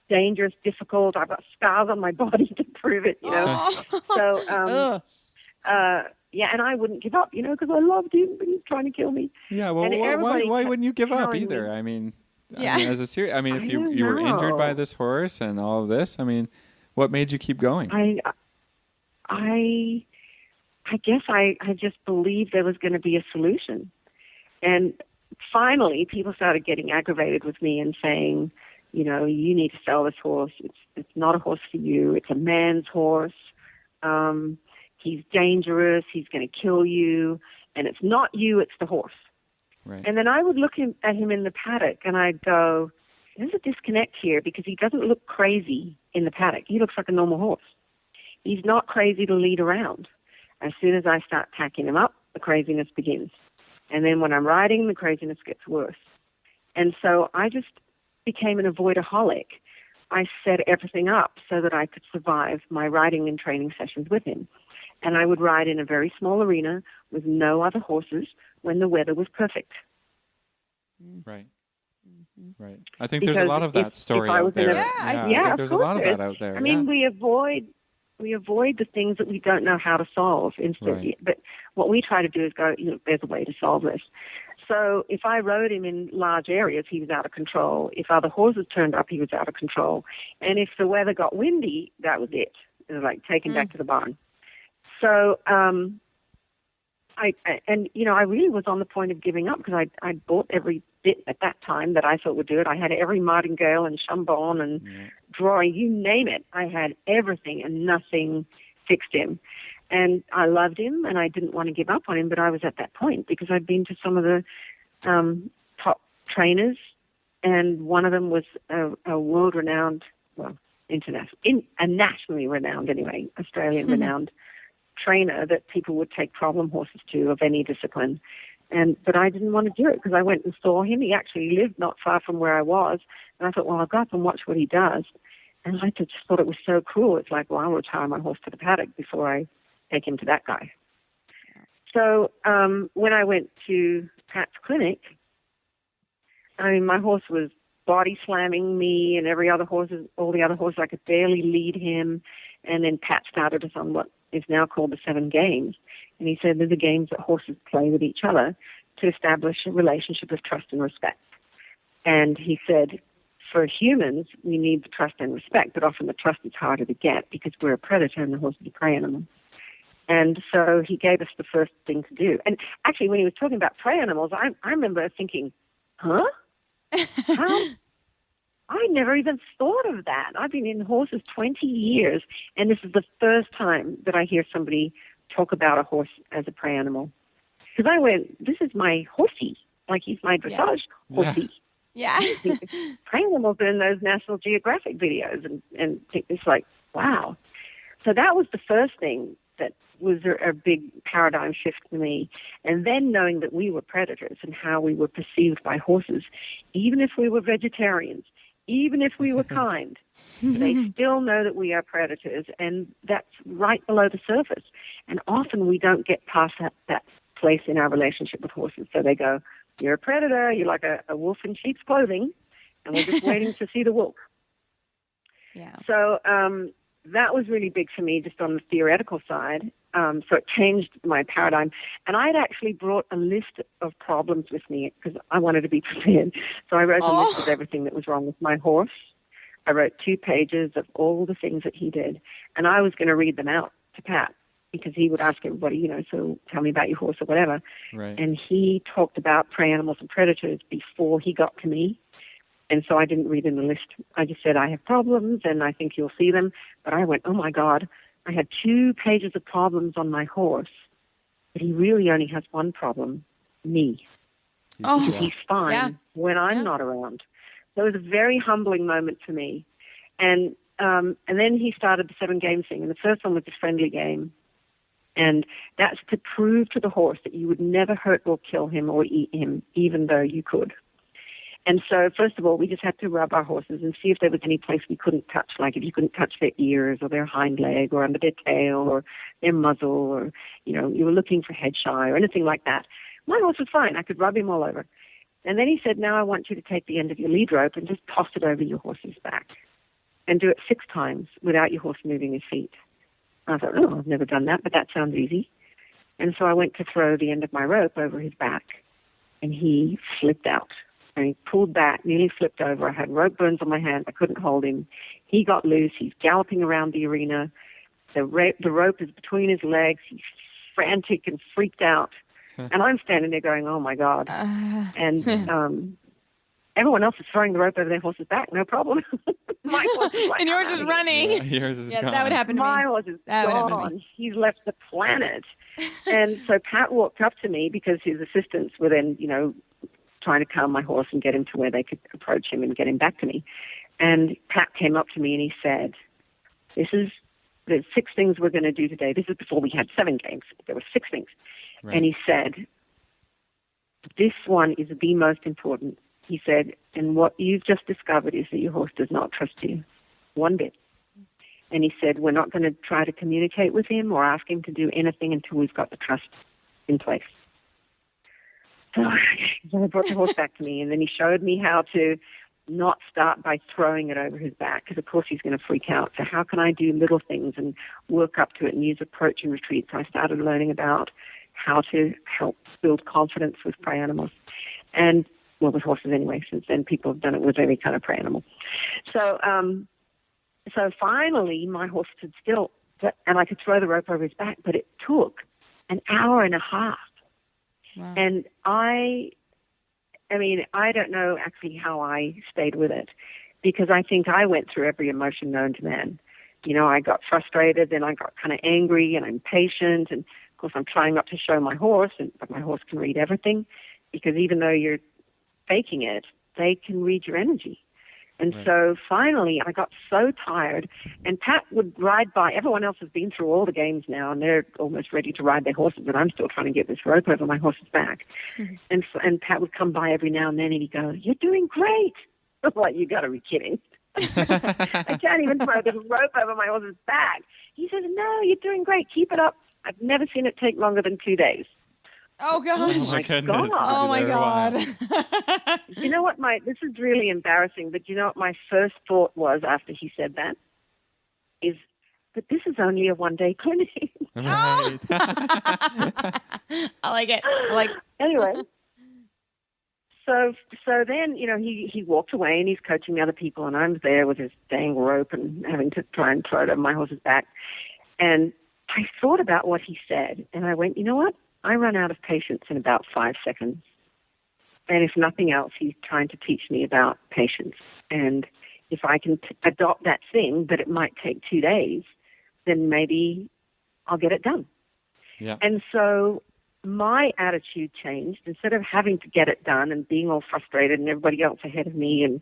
dangerous, difficult. I've got scars on my body to prove it, So, and I wouldn't give up, because I loved him, but he's trying to kill me. Yeah, well, why wouldn't you give up either? I mean, if you were injured by this horse and all of this, I mean, what made you keep going? I guess I just believed there was going to be a solution. And finally, people started getting aggravated with me and saying, you need to sell this horse. It's not a horse for you. It's a man's horse. He's dangerous. He's going to kill you. And it's not you, it's the horse. Right. And then I would look at him in the paddock and I'd go, there's a disconnect here because he doesn't look crazy in the paddock. He looks like a normal horse. He's not crazy to lead around. As soon as I start packing him up, the craziness begins. And then when I'm riding, the craziness gets worse. And so I just became an avoidaholic. I set everything up so that I could survive my riding and training sessions with him. And I would ride in a very small arena with no other horses when the weather was perfect. Right. Right. I think there's a lot of that story out there. I think there's a lot of that out there. I mean, we avoid the things that we don't know how to solve instantly. Right. But what we try to do is go, there's a way to solve this. So if I rode him in large areas, he was out of control. If other horses turned up, he was out of control. And if the weather got windy, that was it. It was like taken back to the barn. So I really was on the point of giving up because I bought every bit at that time that I thought would do it. I had every martingale and chambon and drawing, you name it. I had everything and nothing fixed him. And I loved him and I didn't want to give up on him, but I was at that point because I'd been to some of the top trainers, and one of them was a world-renowned, a nationally renowned anyway, Australian renowned trainer that people would take problem horses to of any discipline. But I didn't want to do it because I went and saw him. He actually lived not far from where I was. And I thought, well, I'll go up and watch what he does. And I just thought it was so cool. It's like, well, I'll retire my horse to the paddock before I take him to that guy. So when I went to Pat's clinic, I mean, my horse was body slamming me and all the other horses. I could barely lead him. And then Pat started us on what is now called the 7 games. And he said they're the games that horses play with each other to establish a relationship of trust and respect. And he said, for humans, we need the trust and respect, but often the trust is harder to get because we're a predator and the horse is a prey animal. And so he gave us the first thing to do. And actually, when he was talking about prey animals, I remember thinking, huh? How? I never even thought of that. I've been in horses 20 years, and this is the first time that I hear somebody talk about a horse as a prey animal. Because I went, this is my horsey, like he's my dressage horsey. Yeah. Prey animals are in those National Geographic videos, and it's like, wow. So that was the first thing that was a big paradigm shift for me. And then knowing that we were predators and how we were perceived by horses, even if we were vegetarians, even if we were kind, they still know that we are predators, and that's right below the surface. And often we don't get past that place in our relationship with horses. So they go, you're a predator, you're like a wolf in sheep's clothing, and we're just waiting to see the wolf. Yeah. So that was really big for me just on the theoretical side. So it changed my paradigm. And I had actually brought a list of problems with me because I wanted to be prepared. So I wrote a list of everything that was wrong with my horse. I wrote 2 pages of all the things that he did. And I was going to read them out to Pat because he would ask everybody, so tell me about your horse or whatever. Right. And he talked about prey animals and predators before he got to me. And so I didn't read in the list. I just said, I have problems and I think you'll see them. But I went, oh my God, I had 2 pages of problems on my horse, but he really only has one problem, me. Oh, He's fine when I'm not around. So it was a very humbling moment for me. And then he started the 7 game thing. And the first one was the friendly game. And that's to prove to the horse that you would never hurt or kill him or eat him, even though you could. And so, first of all, we just had to rub our horses and see if there was any place we couldn't touch, like if you couldn't touch their ears or their hind leg or under their tail or their muzzle or, you were looking for head shy or anything like that. My horse was fine. I could rub him all over. And then he said, now I want you to take the end of your lead rope and just toss it over your horse's back and do it 6 times without your horse moving his feet. I thought, I've never done that, but that sounds easy. And so I went to throw the end of my rope over his back, and he flipped out. And he pulled back, nearly flipped over. I had rope burns on my hand. I couldn't hold him. He got loose. He's galloping around the arena. The rope is between his legs. He's frantic and freaked out. And I'm standing there going, oh, my God. And everyone else is throwing the rope over their horse's back. No problem. My horse is like, and you're just running. Yeah, yours is gone. That would happen to me. My horse is gone. He's left the planet. And so Pat walked up to me because his assistants were then, trying to calm my horse and get him to where they could approach him and get him back to me. And Pat came up to me and he said, there's 6 things we're going to do today. This is before we had 7 games. There were 6 things. Right. And he said, this one is the most important. He said, and what you've just discovered is that your horse does not trust you one bit. And he said, we're not going to try to communicate with him or ask him to do anything until we've got the trust in place. So I brought the horse back to me, and then he showed me how to not start by throwing it over his back, because, of course, he's going to freak out. So how can I do little things and work up to it and use approach and retreat? So I started learning about how to help build confidence with prey animals. And, with horses anyway, since then people have done it with every kind of prey animal. So finally my horse stood still, and I could throw the rope over his back, but it took an hour and a half. Wow. And I don't know actually how I stayed with it, because I think I went through every emotion known to man. I got frustrated, then I got kind of angry and impatient, and of course I'm trying not to show my horse, but my horse can read everything, because even though you're faking it, they can read your energy. And so finally I got so tired, and Pat would ride by. Everyone else has been through all the games now, and they're almost ready to ride their horses, and I'm still trying to get this rope over my horse's back. Mm-hmm. And Pat would come by every now and then, and he'd go, you're doing great. I'm like, you got to be kidding. I can't even throw the rope over my horse's back. He says, no, you're doing great. Keep it up. I've never seen it take longer than 2 days. Oh, gosh. Oh, my goodness. Oh, my God. You know what, this is really embarrassing, but you know what my first thought was after he said that? Is that this is only a 1-day clinic. Right. I like it. Anyway. So then, he walked away and he's coaching the other people, and I'm there with his dang rope and having to try and throw it over my horse's back. And I thought about what he said, and I went, you know what? I run out of patience in about 5 seconds. And if nothing else, he's trying to teach me about patience. And if I can adopt that thing, but it might take 2 days, then maybe I'll get it done. Yeah. And so my attitude changed. Instead of having to get it done and being all frustrated and everybody else ahead of me, and,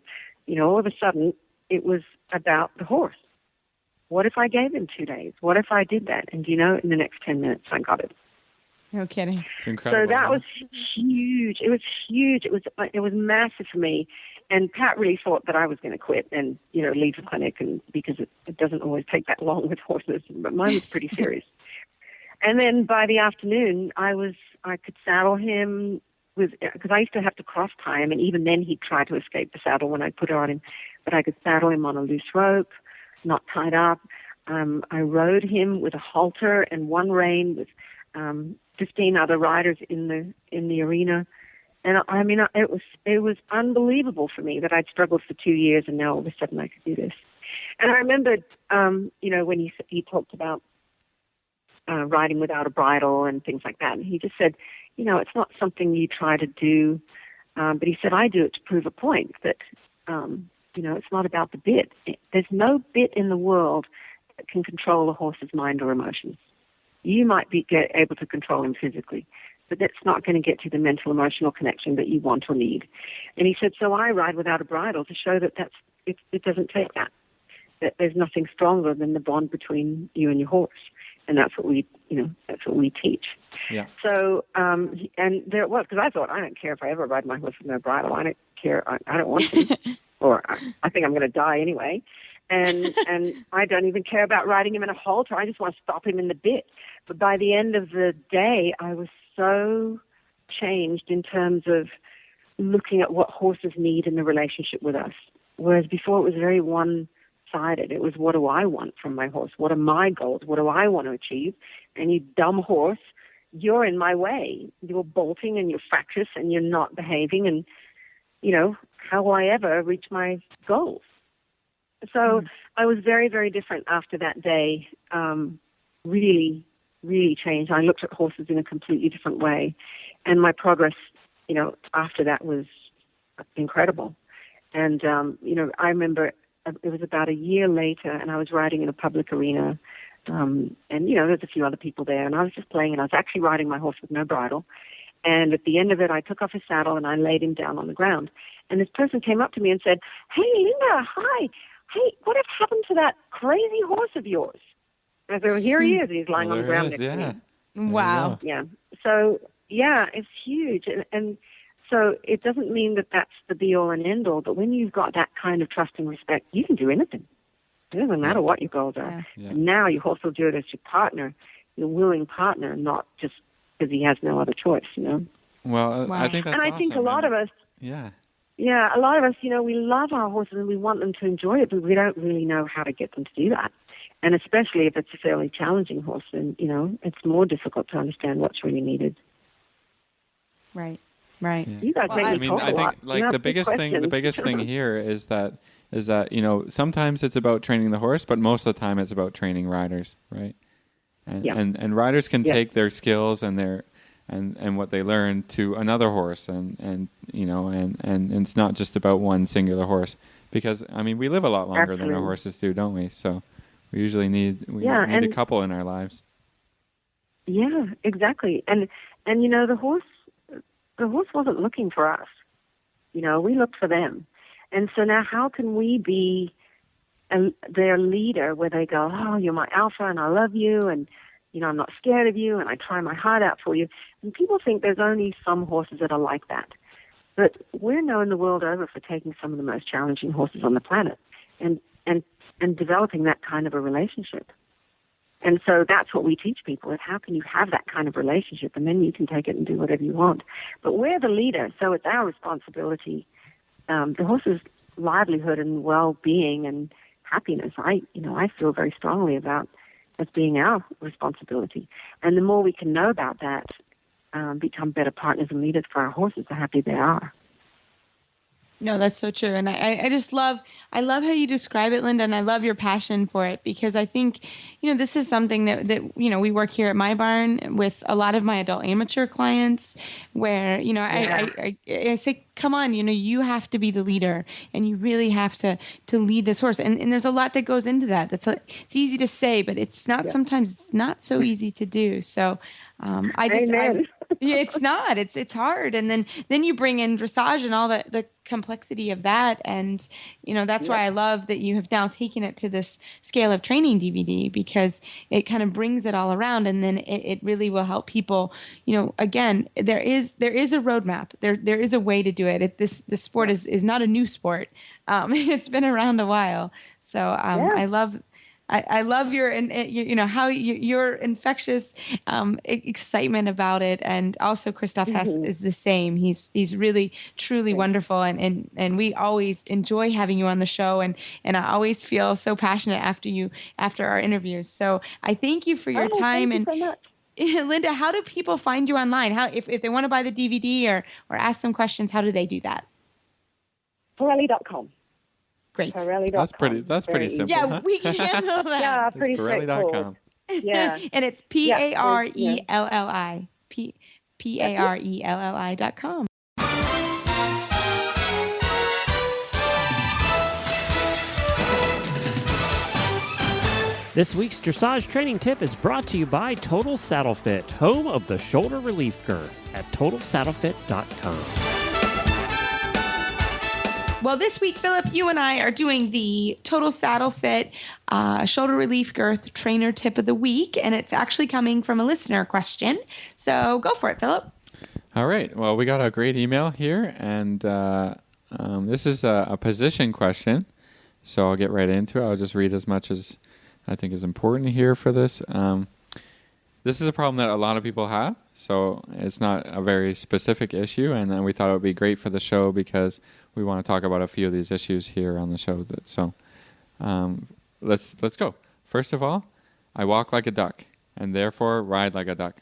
all of a sudden it was about the horse. What if I gave him 2 days? What if I did that? And, in the next 10 minutes I got it. No kidding. It's incredible. So that was huge. It was huge. It was massive for me. And Pat really thought that I was going to quit and, leave the clinic, and because it doesn't always take that long with horses. But mine was pretty serious. And then by the afternoon, I could saddle him because I used to have to cross tie him, and even then he'd try to escape the saddle when I put it on him. But I could saddle him on a loose rope, not tied up. I rode him with a halter and one rein with 15 other riders in the arena. And I mean, it was unbelievable for me that I'd struggled for 2 years and now all of a sudden I could do this. And I remembered, when he talked about riding without a bridle and things like that. And he just said, it's not something you try to do, but he said, I do it to prove a point that, it's not about the bit. There's no bit in the world that can control a horse's mind or emotions. You might be able to control him physically, but that's not going to get to the mental, emotional connection that you want or need. And he said, so I ride without a bridle to show that it doesn't take that there's nothing stronger than the bond between you and your horse. And that's what we teach. Yeah. So, and there it was, because I thought, I don't care if I ever ride my horse with no bridle. I don't care. I don't want to. Or I think I'm going to die anyway. And I don't even care about riding him in a halter. I just want to stop him in the bit. But by the end of the day, I was so changed in terms of looking at what horses need in the relationship with us. Whereas before it was very one-sided. It was, what do I want from my horse? What are my goals? What do I want to achieve? And you dumb horse, you're in my way. You're bolting and you're fractious and you're not behaving. And, how will I ever reach my goals? So I was very, very different after that day. Really, really changed. I looked at horses in a completely different way. And my progress, after that was incredible. And, I remember it was about a year later and I was riding in a public arena. And, there's a few other people there and I was just playing and I was actually riding my horse with no bridle. And at the end of it, I took off his saddle and I laid him down on the ground. And this person came up to me and said, "Hey, Linda, hi. Hey, what had happened to that crazy horse of yours?" And I said, "Well, here he is. He's lying on the ground next to me." Wow. Yeah. So, yeah, it's huge. And so it doesn't mean that that's the be-all and end-all, but when you've got that kind of trust and respect, you can do anything. It doesn't matter what your goals are. Yeah. And now you also do it as your partner, your willing partner, not just because he has no other choice, Well, I think that's And I think a lot of us, a lot of us, we love our horses and we want them to enjoy it, but we don't really know how to get them to do that. And especially if it's a fairly challenging horse, then, it's more difficult to understand what's really needed. Right. Yeah. You guys make me talk a lot. I think the biggest thing here is that sometimes it's about training the horse, but most of the time it's about training riders, right? And riders can take their skills and their and what they learn to another horse, and it's not just about one singular horse, because we live a lot longer than our horses do, don't we? So we usually need a couple in our lives. Yeah, exactly. And the horse wasn't looking for us. We looked for them. And so now how can we be their leader where they go, "Oh, you're my alpha and I love you and, I'm not scared of you and I try my heart out for you." And people think there's only some horses that are like that. But we're known the world over for taking some of the most challenging horses on the planet and developing that kind of a relationship. And so that's what we teach people, is how can you have that kind of relationship, and then you can take it and do whatever you want. But we're the leader, so it's our responsibility. The horse's livelihood and well-being and happiness, I feel very strongly about as being our responsibility. And the more we can know about that, become better partners and leaders for our horses, the happier they are. No, that's so true. And I just love how you describe it, Linda, and I love your passion for it, because I think, this is something that we work here at my barn with a lot of my adult amateur clients where, I say, come on, you have to be the leader and you really have to lead this horse. And there's a lot that goes into that. It's easy to say, but it's not, sometimes it's not so easy to do. So it's not, it's hard. And then you bring in dressage and all the complexity of that. And, that's why I love that you have now taken it to this scale of training DVD, because it kind of brings it all around. And then it really will help people, again, there is a roadmap. There is a way to do it. This sport is not a new sport. It's been around a while. So I love I love your and how your infectious excitement about it, and also Christoph Hess is the same. He's really truly wonderful, and we always enjoy having you on the show, and I always feel so passionate after our interviews. So I thank you for your time. Thank you so much. Linda, how do people find you online? How if they want to buy the DVD or ask some questions, how do they do that? Pirelli.com. Great. Pirelli.com. That's pretty simple. Yeah, huh? we can handle that. Yeah, pretty straightforward. Pirelli.com. Yeah. And it's Parelli. Parelli.com. This week's dressage training tip is brought to you by Total Saddle Fit, home of the shoulder relief girth at TotalSaddleFit.com. Well, this week, Philip, you and I are doing the Total Saddle Fit shoulder relief girth trainer tip of the week, and it's actually coming from a listener question. So go for it, Philip. All right. Well, we got a great email here, and this is a position question. So I'll get right into it. I'll just read as much as I think is important here for this. This is a problem that a lot of people have, so it's not a very specific issue, and then we thought it would be great for the show because we want to talk about a few of these issues here on the show. Let's go. First of all, I walk like a duck and therefore ride like a duck.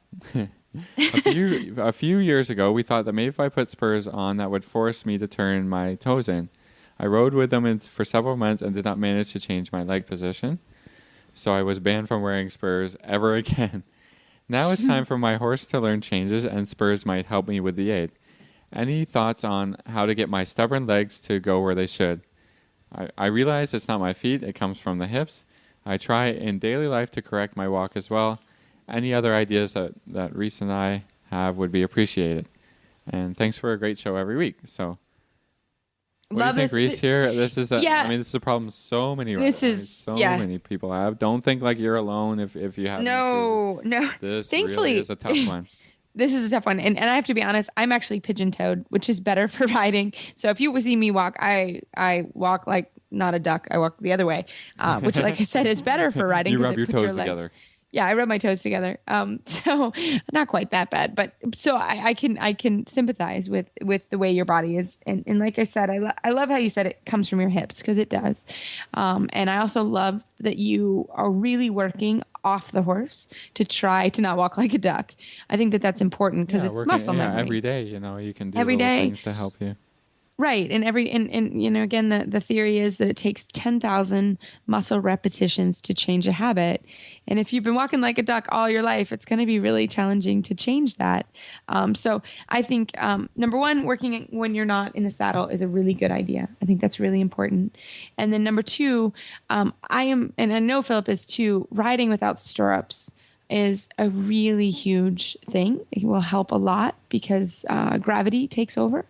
A few years ago, we thought that maybe if I put spurs on, that would force me to turn my toes in. I rode with them for several months and did not manage to change my leg position, so I was banned from wearing spurs ever again. Now it's time for my horse to learn changes, and spurs might help me with the aid. Any thoughts on how to get my stubborn legs to go where they should? I realize it's not my feet, it comes from the hips. I try in daily life to correct my walk as well. Any other ideas that Reese and I have would be appreciated. And thanks for a great show every week. So, what do you think, Reese? Here, this is this is a problem so many many people have. Don't think like you're alone if you have no. This Thankfully, really is a tough one. This is a tough one. And I have to be honest, I'm actually pigeon-toed, which is better for riding. So if you see me walk, I walk like not a duck. I walk the other way, which, like I said, is better for riding. You rub your toes together. Yeah, I rub my toes together. So not quite that bad, but so I can sympathize with the way your body is. And like I said, I love how you said it comes from your hips, because it does. And I also love that you are really working off the horse to try to not walk like a duck. I think that that's important because it's muscle memory. Every day, you can do every little day things to help you. Right. And again, the theory is that it takes 10,000 muscle repetitions to change a habit. And if you've been walking like a duck all your life, it's going to be really challenging to change that. So I think, number one, working when you're not in the saddle is a really good idea. I think that's really important. And then number two, and I know Philip is too, riding without stirrups is a really huge thing. It will help a lot because gravity takes over.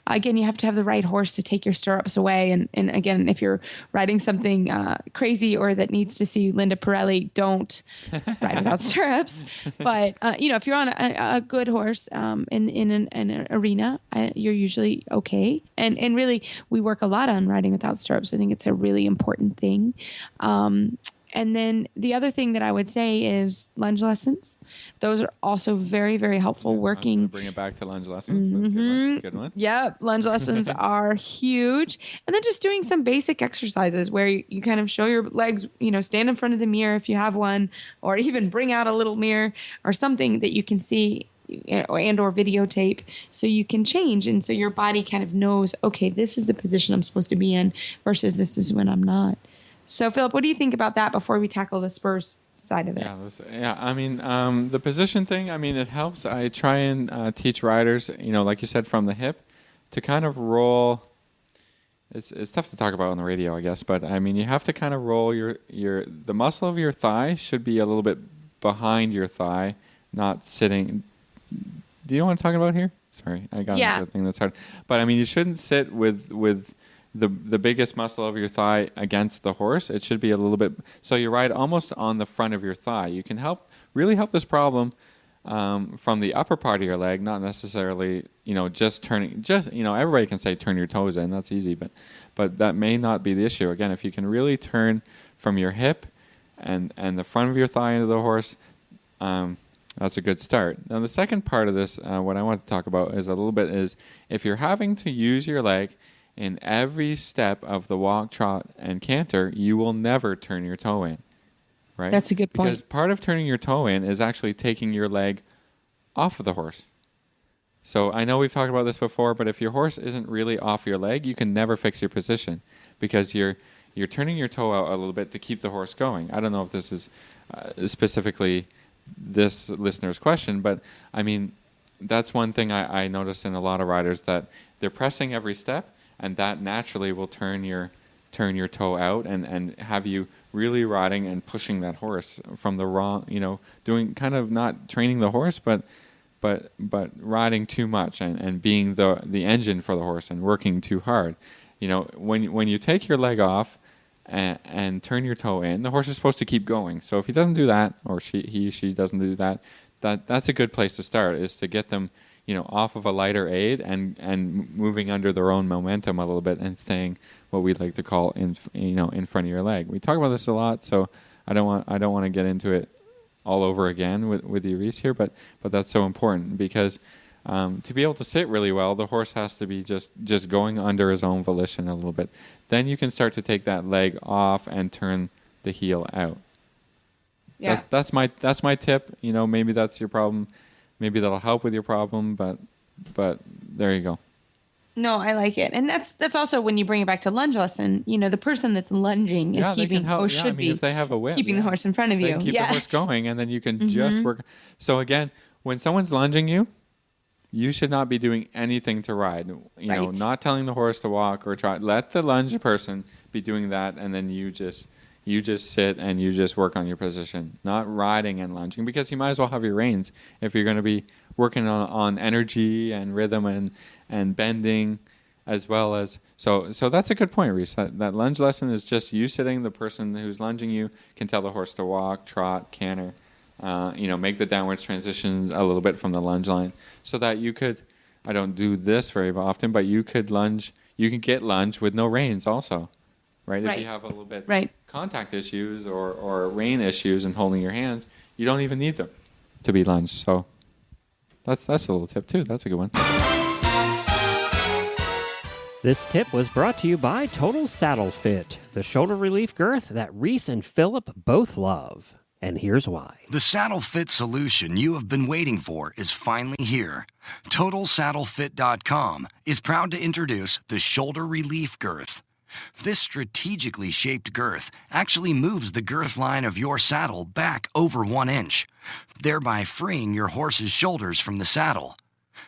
Again, you have to have the right horse to take your stirrups away. And again, if you're riding something crazy or that needs to see Linda Pirelli, don't ride without stirrups. But, if you're on a good horse in an arena, you're usually okay. And really, we work a lot on riding without stirrups. I think it's a really important thing. And then the other thing that I would say is lunge lessons. Those are also very, very helpful. Working. Bring it back to lunge lessons. Good one. Yep. Lunge lessons are huge. And then just doing some basic exercises where you kind of show your legs, stand in front of the mirror if you have one, or even bring out a little mirror or something that you can see or videotape so you can change. And so your body kind of knows, okay, this is the position I'm supposed to be in versus this is when I'm not. So, Philip, what do you think about that before we tackle the spurs side of it? The position thing, it helps. I try and teach riders, like you said, from the hip to kind of roll. It's tough to talk about on the radio, I guess, but you have to kind of roll the muscle of your thigh should be a little bit behind your thigh, not sitting. Do you know what I'm talking about here? Sorry, I got into a thing that's hard. But you shouldn't sit with the biggest muscle of your thigh against the horse. It should be a little bit, so you ride almost on the front of your thigh. You can really help this problem from the upper part of your leg, not necessarily, just turning, everybody can say turn your toes in, that's easy, but that may not be the issue. Again, if you can really turn from your hip and the front of your thigh into the horse. That's a good start. Now, the second part of this, what I want to talk about is if you're having to use your leg in every step of the walk, trot, and canter, you will never turn your toe in, right? That's a good point. Because part of turning your toe in is actually taking your leg off of the horse. So I know we've talked about this before, but if your horse isn't really off your leg, you can never fix your position because you're turning your toe out a little bit to keep the horse going. I don't know if this is specifically this listener's question, but I mean, that's one thing I notice in a lot of riders, that they're pressing every step, and that naturally will turn your toe out and have you really riding and pushing that horse from the wrong, doing kind of not training the horse, but riding too much and being the engine for the horse and working too hard. When you take your leg off and turn your toe in, the horse is supposed to keep going. So if he doesn't do that, or she doesn't do that, that's a good place to start, is to get them, off of a lighter aid and moving under their own momentum a little bit and staying what we like to call in front of your leg. We talk about this a lot, so I don't want to get into it all over again with you, Reese, here, but that's so important because to be able to sit really well, the horse has to be just going under his own volition a little bit. Then you can start to take that leg off and turn the heel out. Yeah. That's my tip. Maybe that's your problem. Maybe that'll help with your problem, but there you go. No, I like it. And that's also when you bring it back to lunge lesson, the person that's lunging is keeping, or should be, if they have a whip, keeping the horse in front of you. Keep the horse going, and then you can just work. So again, when someone's lunging you, you should not be doing anything to ride. Not telling the horse to walk or try. Let the lunge person be doing that, and then you just sit and you just work on your position, not riding and lunging, because you might as well have your reins if you're going to be working on energy and rhythm and bending, as well as so that's a good point, Reese. That lunge lesson is just you sitting. The person who's lunging you can tell the horse to walk, trot, canter, make the downwards transitions a little bit from the lunge line, so that you could. I don't do this very often, but you could lunge. You can get lunge with no reins also, right? If you have a little bit contact issues or rein issues and holding your hands, you don't even need them to be lunged. So that's a little tip too. That's a good one. This tip was brought to you by Total Saddle Fit, the shoulder relief girth that Reese and Philip both love. And here's why. The saddle fit solution you have been waiting for is finally here. TotalSaddleFit.com is proud to introduce the Shoulder Relief Girth. This strategically shaped girth actually moves the girth line of your saddle back over 1 inch, thereby freeing your horse's shoulders from the saddle.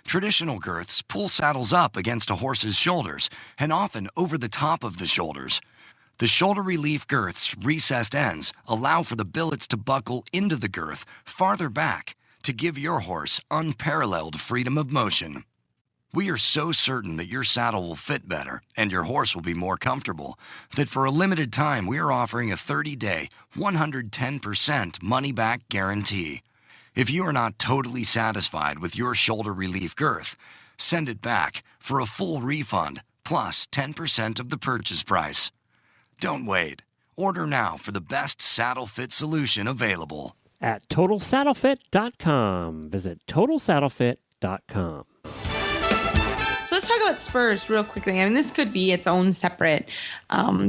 Traditional girths pull saddles up against a horse's shoulders and often over the top of the shoulders. The Shoulder Relief Girth's recessed ends allow for the billets to buckle into the girth farther back to give your horse unparalleled freedom of motion. We are so certain that your saddle will fit better and your horse will be more comfortable that for a limited time we are offering a 30-day, 110% money-back guarantee. If you are not totally satisfied with your shoulder relief girth, send it back for a full refund plus 10% of the purchase price. Don't wait. Order now for the best saddle fit solution available. At TotalSaddleFit.com. Visit TotalSaddleFit.com. So let's talk about spurs real quickly. I mean, this could be its own separate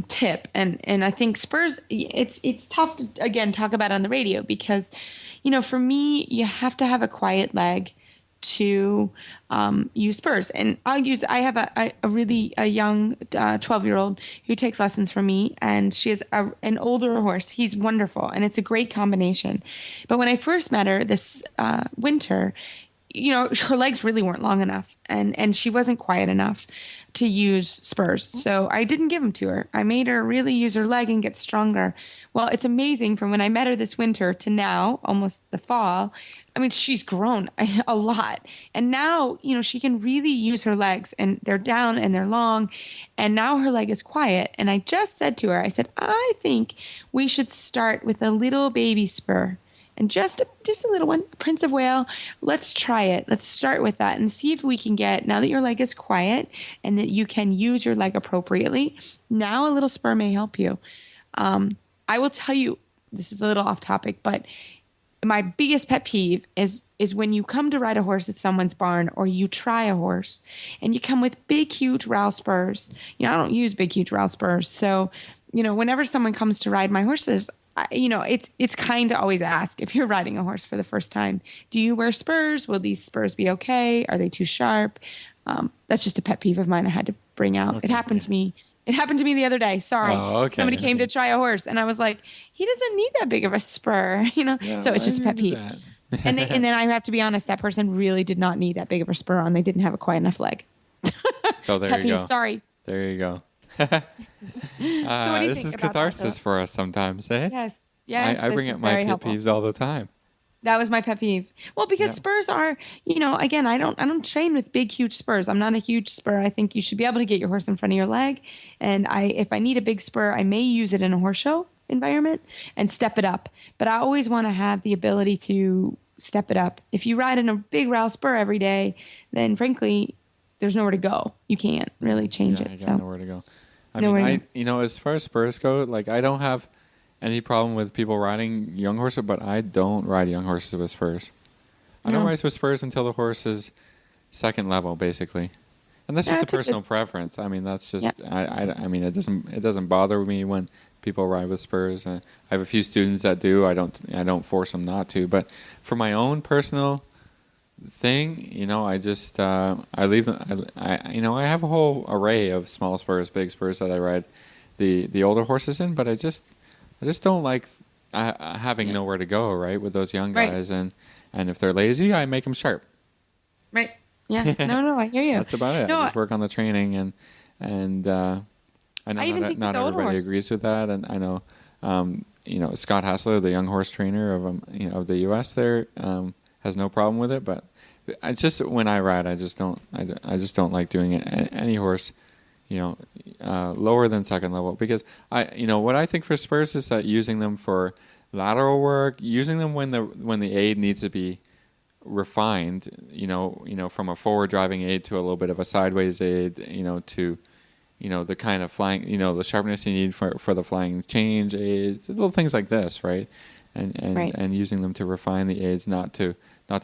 tip, and I think spurs. It's tough to again talk about on the radio because, for me, you have to have a quiet leg to use spurs, and I have a really young 12-year-old who takes lessons from me, and she has an older horse. He's wonderful, and it's a great combination. But when I first met her this winter, her legs really weren't long enough, and she wasn't quiet enough to use spurs. So I didn't give them to her. I made her really use her leg and get stronger. Well, it's amazing from when I met her this winter to now, almost the fall. I mean, she's grown a lot. And now, she can really use her legs, and they're down and they're long. And now her leg is quiet. And I just said to her, I think we should start with a little baby spur. And just a little one, Prince of Wales. Let's try it. Let's start with that and see if we can get, now that your leg is quiet and that you can use your leg appropriately, now a little spur may help you. I will tell you, this is a little off topic, but my biggest pet peeve is when you come to ride a horse at someone's barn, or you try a horse and you come with big, huge rowel spurs. I don't use big, huge rowel spurs. So, whenever someone comes to ride my horses, it's kind to always ask, if you're riding a horse for the first time, do you wear spurs? Will these spurs be okay? Are they too sharp? That's just a pet peeve of mine I had to bring out. Okay, it happened to me. It happened to me the other day. Sorry. Oh, okay. Somebody came to try a horse and I was like, he doesn't need that big of a spur, Yeah, so it's just a pet peeve. and then I have to be honest, that person really did not need that big of a spur on. They didn't have a quite enough leg. So there pet you peeve, go. Sorry. There you go. So what do you this think is about catharsis that, for us sometimes, eh? Yes. I bring up my pet peeves all the time. That was my pet peeve. Well, because spurs are, again, I don't train with big, huge spurs. I'm not a huge spur. I think you should be able to get your horse in front of your leg. And if I need a big spur, I may use it in a horse show environment and step it up. But I always want to have the ability to step it up. If you ride in a big rowel spur every day, then frankly, there's nowhere to go. You can't really change it. I got So nowhere to go. As far as spurs go, like I don't have any problem with people riding young horses, but I don't ride young horses with spurs. I don't ride with spurs until the horse is second level, basically, and that's just a personal preference. I mean, that's just I mean, it doesn't bother me when people ride with spurs. I have a few students that do. I don't force them not to, but for my own personal thing, I just I leave them. I have a whole array of small spurs, big spurs that I ride the older horses in, but I just don't like having nowhere to go, right, with those young guys. And if they're lazy, I make them sharp. Right. Yeah. No, I hear you. That's about it. I just work on the training, and I know not everybody agrees with that. And I know, Scott Hassler, the young horse trainer of the U.S. there, has no problem with it. But I just, when I ride, I just don't like doing it. Any horse, lower than second level, because what I think for spurs is that using them for lateral work, using them when the aid needs to be refined, from a forward driving aid to a little bit of a sideways aid, to the kind of flying, the sharpness you need for the flying change aids, little things like this, right? And using them to refine the aids, not to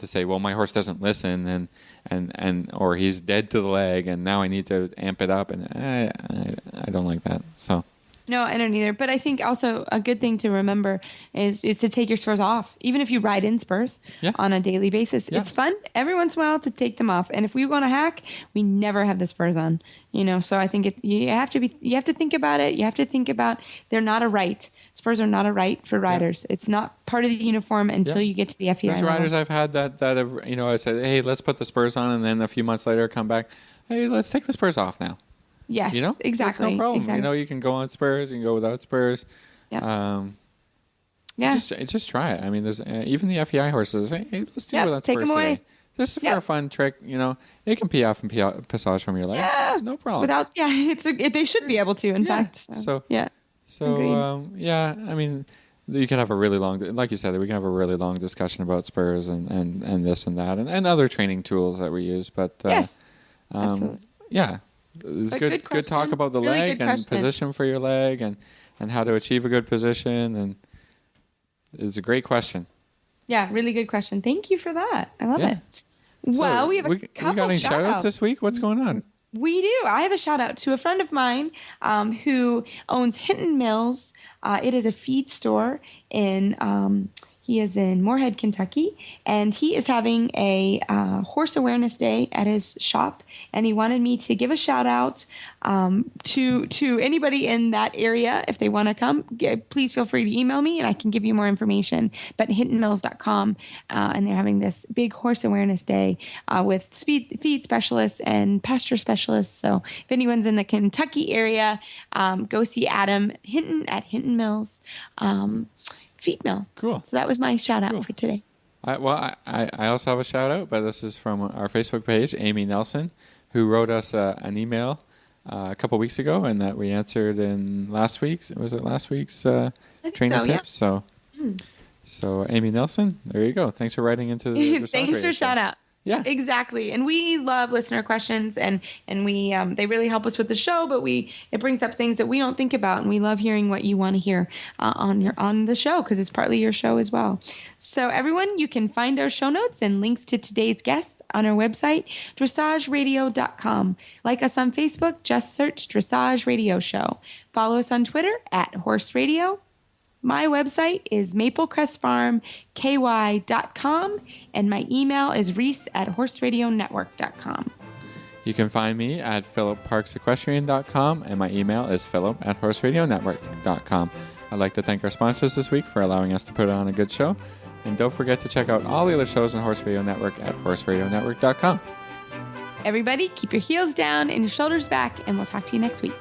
say, well, my horse doesn't listen and or he's dead to the leg and now I need to amp it up, and I don't like that. So no, I don't either. But I think also a good thing to remember is to take your spurs off, even if you ride in spurs on a daily basis. Yeah. It's fun every once in a while to take them off. And if we want to hack, we never have the spurs on. So I think you have to think about it. You have to think about they're not a right. Spurs are not a right for riders. Yeah. It's not part of the uniform until you get to the FEI. There's riders I've had that have, I said, hey, let's put the spurs on, and then a few months later come back, hey, let's take the spurs off now. Yes, exactly. That's no problem. Exactly. You can go on spurs, you can go without spurs. Yeah. Just try it. I mean, there's even the FEI horses. Hey, let's do it without spurs. Take them away. Today. Just for a fun trick, it can pee off and passage from your leg. Yeah, no problem. They should be able to. In fact. I mean, you can have a really long, like you said, we can have a really long discussion about spurs and this and that and other training tools that we use. But yes, absolutely. Yeah. It's good talk about the really leg and position for your leg and how to achieve a good position, and it's a great question. Yeah, really good question. Thank you for that. I love it. Well, we have a couple we got any shout outs this week? What's going on? We do. I have a shout out to a friend of mine who owns Hinton Mills. It is a feed store he is in Moorhead, Kentucky, and he is having a horse awareness day at his shop. And he wanted me to give a shout out to anybody in that area. If they want to come, please feel free to email me and I can give you more information. But hintonmills.com, and they're having this big horse awareness day with feed specialists and pasture specialists. So if anyone's in the Kentucky area, go see Adam Hinton at Hinton Mills. Feed mill. Cool. So that was my shout out for today. I also have a shout out, but this is from our Facebook page, Amy Nelson, who wrote us an email a couple weeks ago, and that we answered in last week's. Was it last week's training tips? Yeah. So Amy Nelson, there you go. Thanks for writing into the Thanks for shout out. Yeah. Exactly. And we love listener questions, and we they really help us with the show, but it brings up things that we don't think about, and we love hearing what you want to hear on the show, because it's partly your show as well. So everyone, you can find our show notes and links to today's guests on our website, dressageradio.com. Like us on Facebook, just search Dressage Radio Show. Follow us on Twitter at Horse Radio. My website is maplecrestfarmky.com, and my email is reese@horseradionetwork.com. You can find me at philipparksequestrian.com, and my email is philip@horseradionetwork.com. I'd like to thank our sponsors this week for allowing us to put on a good show. And don't forget to check out all the other shows on Horse Radio Network at horseradionetwork.com. Everybody, keep your heels down and your shoulders back, and we'll talk to you next week.